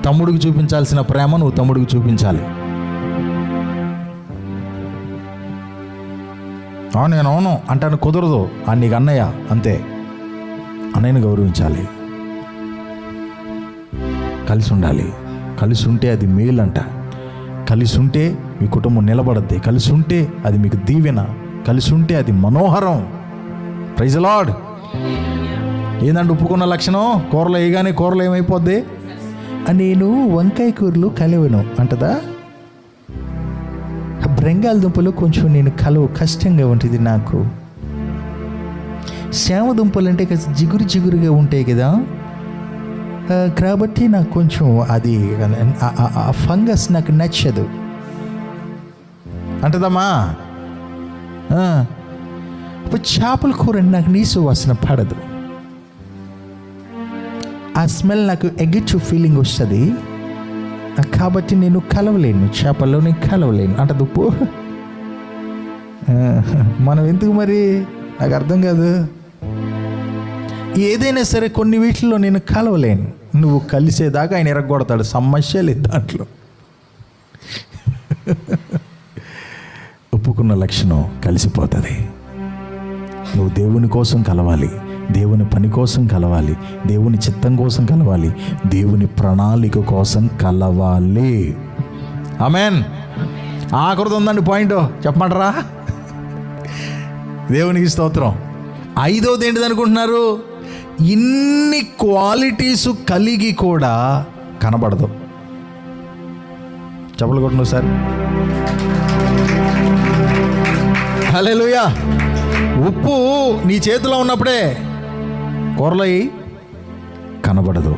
తమ్ముడికి చూపించాల్సిన ప్రేమ నువ్వు తమ్ముడికి చూపించాలి. నేను అవును అంటాను కుదరదు. నీకు అన్నయ్య అంతే, అన్నయ్యని గౌరవించాలి. కలిసి ఉండాలి. కలిసి ఉంటే అది మేలంట. కలిసి ఉంటే మీ కుటుంబం నిలబడద్ది. కలిసి ఉంటే అది మీకు దీవెన. కలిసి ఉంటే అది మనోహరం. Praise the lord. ఏందంటే ఒప్పుకున్న లక్షణం, కూరలో వేయగానే కూరలో ఏమైపోద్ది? నేను వంకాయ కూరలు కలవను అంటదా? బంగాళదుంపలు కొంచెం నేను కష్టంగా ఉంటుంది నాకు. శ్యామ దుంపలు అంటే కాస్త జిగురుగా ఉంటాయి కదా, కాబట్టి నాకు కొంచెం అది ఫంగస్ నాకు నచ్చదు అంటదమ్మా. చేపల కూర నాకు నీసు వాసన పడదు. ఆ స్మెల్ నాకు ఎగిచ్చు ఫీలింగ్ వస్తుంది, కాబట్టి నేను కలవలేను, చేపల్లోనే కలవలేను అంటది ఉప్పు. మనం ఎందుకు మరి? నాకు అర్థం కాదు. ఏదైనా సరే కొన్ని వీటిల్లో నేను కలవలేను. నువ్వు కలిసేదాకా ఆయన ఎరగొడతాడు, సమస్య లేదు దాంట్లో. ఒప్పుకున్న లక్షణం కలిసిపోతుంది. నువ్వు దేవుని కోసం కలవాలి, దేవుని పని కోసం కలవాలి, దేవుని చిత్తం కోసం కలవాలి, దేవుని ప్రణాళిక కోసం కలవాలి. ఆమేన్. ఆఖరిది ఉందండి పాయింట్, చెప్పమంటారా? దేవునికి స్తోత్రం. 5వది ఏంటిది అనుకుంటున్నారు? ఇన్ని క్వాలిటీస్ కలిగి కూడా కనబడదు. చెప్పలు కొట్టు సార్. హల్లెలూయా. ఉప్పు నీ చేతిలో ఉన్నప్పుడే కూరలో కనబడదు.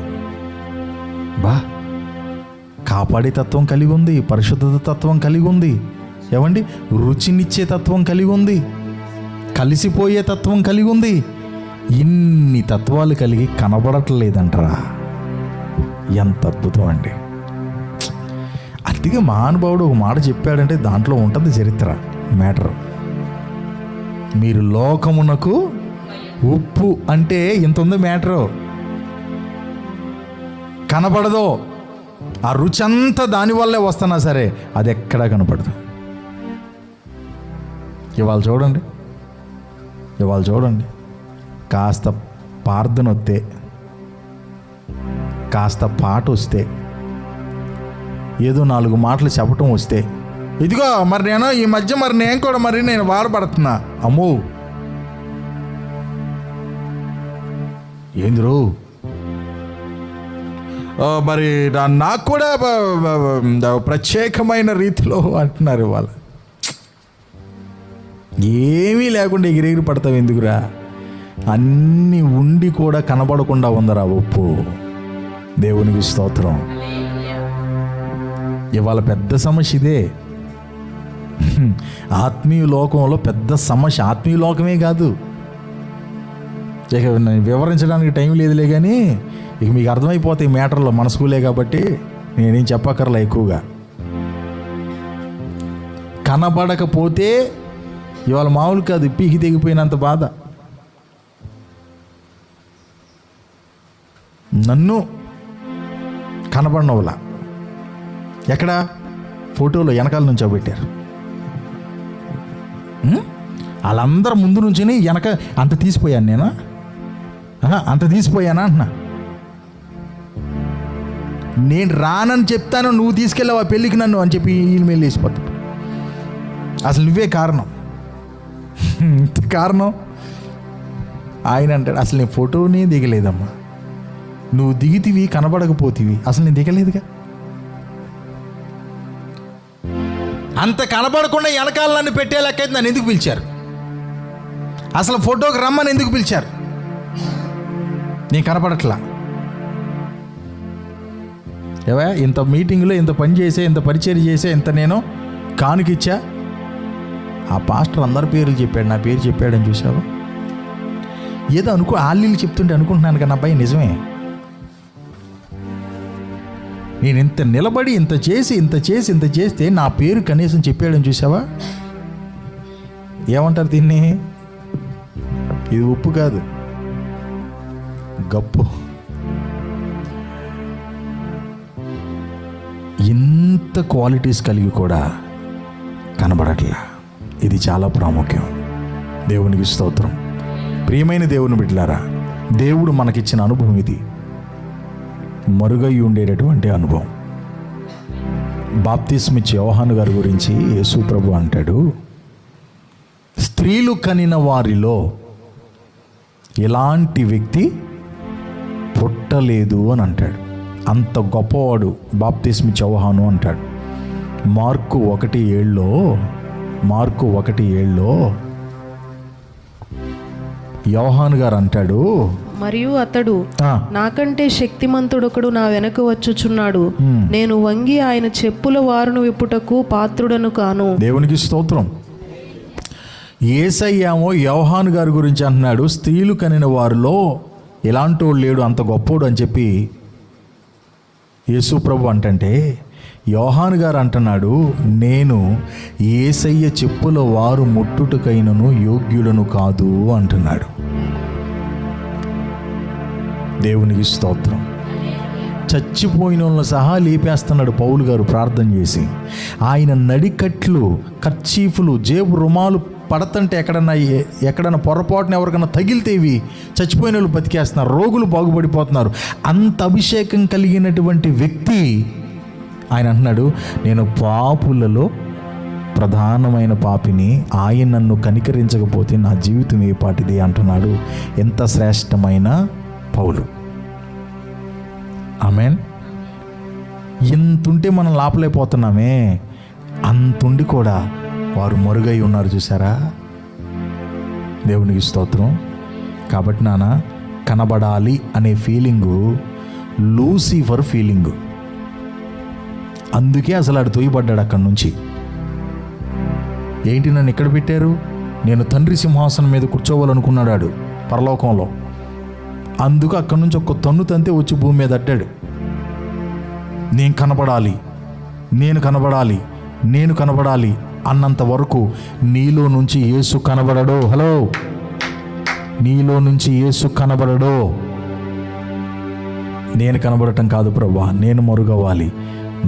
కాపాడే తత్వం కలిగి ఉంది, పరిశుద్ధత తత్వం కలిగి ఉంది, ఏమండి రుచినిచ్చే తత్వం కలిగి ఉంది, కలిసిపోయే తత్వం కలిగి ఉంది. ఇన్ని తత్వాలు కలిగి కనబడట్లేదంటారా? ఎంత అద్భుతం అండి. అందుకే మహానుభావుడు ఒక మాట చెప్పాడంటే దాంట్లో ఉంటుంది చరిత్ర, మ్యాటర్. మీరు లోకమునకు ఉప్పు అంటే ఇంత ఉంది మ్యాటరు. కనపడదు. ఆ రుచి అంతా దానివల్లే వస్తున్నా సరే అది ఎక్కడా కనపడదు. ఇవాళ చూడండి, కాస్త ప్రార్థన వస్తే, కాస్త పాట వస్తే, ఏదో 4 మాటలు చెప్పటం వస్తే, ఇదిగో మరి నేను ఈ మధ్య నేను వాడబడుతున్నా. అమ్మో ఏందిరో మరి నాకు కూడా ప్రత్యేకమైన రీతిలో అంటున్నారు. ఇవాళ ఏమీ లేకుండా ఎగిరెగిరి పడతావు ఎందుకురా? అన్నీ ఉండి కూడా కనబడకుండా ఉందరా ఉప్పు. దేవునికి స్తోత్రం. ఇవాళ పెద్ద సమస్య ఇదే. ఆత్మీయ లోకంలో పెద్ద సమస్య. ఆత్మీయ లోకమే కాదు, ఇక వివరించడానికి టైం లేదులే, కానీ ఇక మీకు అర్థమైపోతాయి మ్యాటర్లో. మన స్కూలే కాబట్టి నేనేం చెప్పక్కర్లే ఎక్కువగా. కనబడకపోతే ఇవాళ మామూలు కాదు, పీకి తెగిపోయినంత బాధ. నన్ను కనబడినవులా ఎక్కడ ఫోటోలో వెనకాల నుంచో పెట్టారు. వాళ్ళందరూ ముందు నుంచి వెనక అంత తీసిపోయాను నేను, అంత తీసిపోయానా అంటున్నా. నేను రానని చెప్తాను, నువ్వు తీసుకెళ్ళావు ఆ పెళ్ళికి నన్ను అని చెప్పి వీళ్ళ మీద వేసిపోతాడు. అసలు నువ్వే కారణం. కారణం ఆయన అంటాడు, అసలు నేను ఫోటోనే దిగలేదమ్మా, నువ్వు దిగితివి కనబడకపోతివి, అసలు నేను దిగలేదుగా. అంత కనబడకుండా వెనకాల నన్ను పెట్టే లెక్కైతే నన్ను ఎందుకు పిలిచారు? అసలు ఫోటోకి రమ్మని ఎందుకు పిలిచారు? నేను కనపడట్లా. ఏవా ఇంత మీటింగ్లో ఇంత పని చేసే, ఇంత పరిచయం చేసే, ఇంత నేను కానుకిచ్చా. ఆ పాస్టర్ అందరి పేర్లు చెప్పాడు, నా పేరు చెప్పాడని చూసావు. ఏదో ఆళ్ళీళ్ళు చెప్తుంటే అనుకుంటున్నాను కదా అబ్బాయి నిజమే. నేను ఇంత నిలబడి ఇంత చేస్తే నా పేరు కనీసం చెప్పాడని చూసావా. ఏమంటారు దీన్ని? ఇది ఉప్పు కాదు, గప్పు. ఇంత క్వాలిటీస్ కలిగి కూడా కనబడట్లా. ఇది చాలా ప్రాముఖ్యం. దేవునికి స్తోత్రం. ప్రియమైన దేవుని బిడ్డలారా, దేవుడు మనకిచ్చిన అనుభవం ఇది, మరుగై ఉండేటటువంటి అనుభవం. బాప్తిస్మిచ్చే యోహాను గారి గురించి యేసు ప్రభు అంటాడు, స్త్రీలు కనిన వారిలో ఎలాంటి వ్యక్తి పుట్టలేదు అని అంటాడు. అంత గొప్పవాడు బాప్తిస్మిచ్చే యోహాను అంటాడు. మార్కు 1:7 యోహాను గారు అంటాడు, మరియు అతడు నాకంటే శక్తిమంతుడొకడు నా వెనక వచ్చుచున్నాడు, నేను వంగి ఆయన చెప్పుల వారును విప్పుటకు పాత్రుడను కాను. దేవునికి స్తోత్రం. యేసయ్యేమో యోహాను గారి గురించి అంటున్నాడు, స్త్రీలు కనిన వారిలో ఎలాంటి వాడు లేడు, అంత గొప్పోడు అని చెప్పి యేసు ప్రభు అంటంటే, యోహాను గారు అంటున్నాడు, నేను యేసయ్య చెప్పుల వారు ముట్టుటకైనను యోగ్యుడను కాదు అంటున్నాడు. దేవునికి స్తోత్రం. చచ్చిపోయిన వాళ్ళని సహా లేపేస్తున్నాడు పౌలు గారు ప్రార్థన చేసి. ఆయన నడికట్లు, కర్చీఫులు, జేబు రుమాలు పడతంటే ఎక్కడన్నా పొరపాటున ఎవరికైనా తగిలితేవి చచ్చిపోయిన వాళ్ళు బతికేస్తున్నారు, రోగులు బాగుపడిపోతున్నారు. అంత అభిషేకం కలిగినటువంటి వ్యక్తి ఆయన అంటున్నాడు, నేను పాపులలో ప్రధానమైన పాపిని, ఆయన నన్ను కనికరించకపోతే నా జీవితం ఏ పాటిది అంటున్నాడు. ఎంత శ్రేష్టమైన పౌలు. ఆమేన్. ఇంతుంటే మనం లాపలేకపోతున్నామే, అంతుండి కూడా వారు మరుగై ఉన్నారు చూసారా. దేవునికి స్తోత్రం. కాబట్టి నాన్న, కనబడాలి అనే ఫీలింగు లూసిఫర్ ఫీలింగు. అందుకే అసలు ఆడు తోయబడ్డాడు అక్కడి నుంచి. ఏంటి నన్ను ఇక్కడ పెట్టారు, నేను తండ్రి సింహాసనం మీద కూర్చోవాలనుకున్నాడు ఆడు పరలోకంలో. అందుకు అక్కడి నుంచి ఒక్క తన్ను తంతే వచ్చి భూమి మీద అట్టాడు. నేను కనబడాలి అన్నంత వరకు నీలో నుంచి యేసు కనబడడు. హలో, నీలో నుంచి యేసు కనబడడు. నేను కనబడటం కాదు ప్రభువా, నేను మరుగవ్వాలి,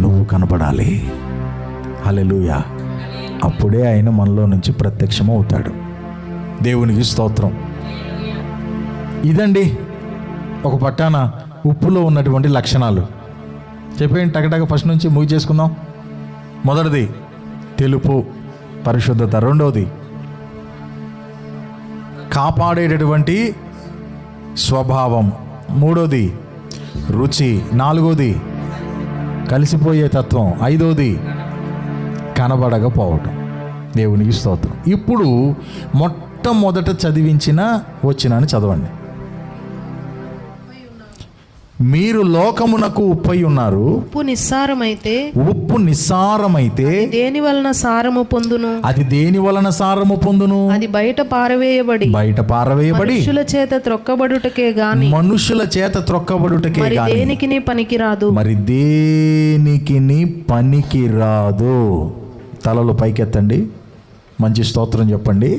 నువ్వు కనబడాలి. హల్లెలూయా. అప్పుడే ఆయన మనలో నుంచి ప్రత్యక్షమవుతాడు. దేవునికి స్తోత్రం. ఇదండి ఒక పట్టాన ఉప్పులో ఉన్నటువంటి లక్షణాలు. చెప్పేయండి టగటగ, ఫస్ట్ నుంచి మూవ్ చేసుకుందాం. మొదటిది తెలుపు, పరిశుద్ధత. రెండవది కాపాడేటటువంటి స్వభావం. మూడోది రుచి. నాలుగోది కలిసిపోయే తత్వం. ఐదోది కనబడకపోవటం. దేవునికి స్తోత్రం. ఇప్పుడు మొట్టమొదట చదివించిన వచ్చినాన్ని చదవండి. మీరు లోకమునకు ఉప్పై ఉన్నారు. ఉప్పు నిస్సారమైతే దేని వలన సారము పొందును? అది దేని వలన సారము పొందును? అది బయట పారవేయబడి మనుషుల చేత త్రొక్కబడుటకే గాని దేనికిని పనికిరాదు. మరి దేనికిని పనికిరాదు. తలలు పైకెత్తండి, మంచి స్తోత్రం చెప్పండి.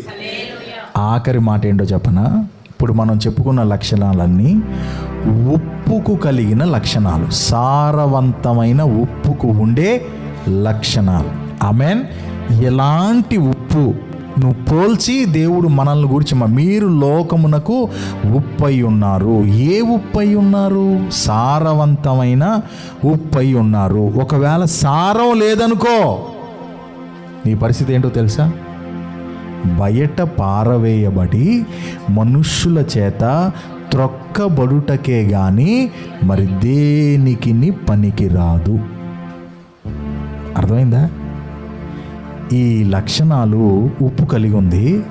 ఆఖరి మాట ఏంటో చెప్పనా? ఇప్పుడు మనం చెప్పుకున్న లక్షణాలన్నీ ఉప్పుకు కలిగిన లక్షణాలు, సారవంతమైన ఉప్పుకు ఉండే లక్షణాలు. ఆమేన్. ఎలాంటి ఉప్పు నువ్వు పోల్చి దేవుడు మనల్ని గురించి మీరు లోకమునకు ఉప్పై ఉన్నారు. ఏ ఉప్పై ఉన్నారు? సారవంతమైన ఉప్పై ఉన్నారు. ఒకవేళ సారం లేదనుకో, నీ పరిస్థితి ఏంటో తెలుసా? బయట పారవేయబడి మనుష్యుల చేత త్రొక్కబడుటకే గాని మరి దేనికి పనికి రాదు. అర్థమైందా? ఈ లక్షణాలు ఉప్పు కలిగి ఉంది.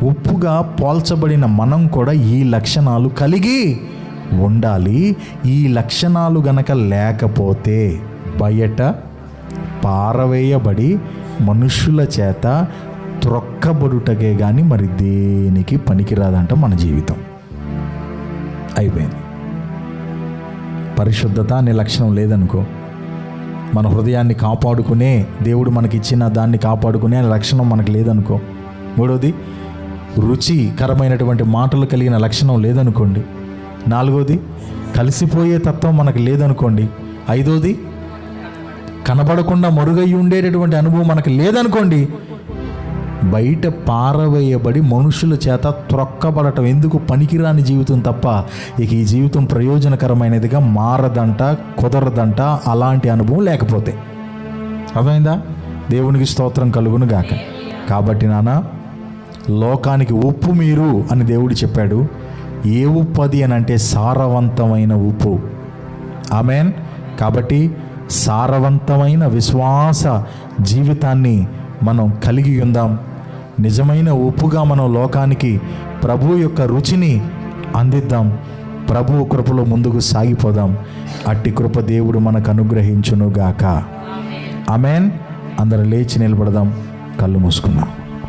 ఉప్పుగా పోల్చబడిన మనం కూడా ఈ లక్షణాలు కలిగి ఉండాలి. ఈ లక్షణాలు గనక లేకపోతే బయట పారవేయబడి మనుష్యుల చేత త్రొక్కబడుటకే కానీ మరి దేనికి పనికిరాదంట మన జీవితం. అయిపోయింది. పరిశుద్ధత అనే లక్షణం లేదనుకో, మన హృదయాన్ని కాపాడుకునే దేవుడు మనకిచ్చిన దాన్ని కాపాడుకునే లక్షణం మనకు లేదనుకో. మూడవది, రుచికరమైనటువంటి మాటలు కలిగిన లక్షణం లేదనుకోండి. నాలుగోది, కలిసిపోయే తత్వం మనకు లేదనుకోండి. ఐదోది, కనబడకుండా మరుగై ఉండేటటువంటి అనుభవం మనకు లేదనుకోండి. బయట పారవేయబడి మనుషుల చేత త్రొక్కబడటం ఎందుకు పనికిరాని జీవితం తప్ప ఇక ఈ జీవితం ప్రయోజనకరమైనదిగా మారదంట, కుదరదంట అలాంటి అనుభవం లేకపోతే. అర్థమైందా? దేవునికి స్తోత్రం కలుగును గాక. కాబట్టి నాన్న, లోకానికి ఉప్పు మీరు అని దేవుడు చెప్పాడు. ఏ ఉప్పు అది అని అంటే సారవంతమైన ఉప్పు. ఆమేన్. కాబట్టి సారవంతమైన విశ్వాస జీవితాన్ని మనం కలిగి ఉందాం. నిజమైన ఉప్పుగా మనం లోకానికి ప్రభు యొక్క రుచిని అందిద్దాం. ప్రభు కృపలో ముందుకు సాగిపోదాం. అట్టి కృప దేవుడు మనకు అనుగ్రహించునుగాక. ఆమేన్. అందరూ లేచి నిలబడదాం, కళ్ళు మూసుకుందాం.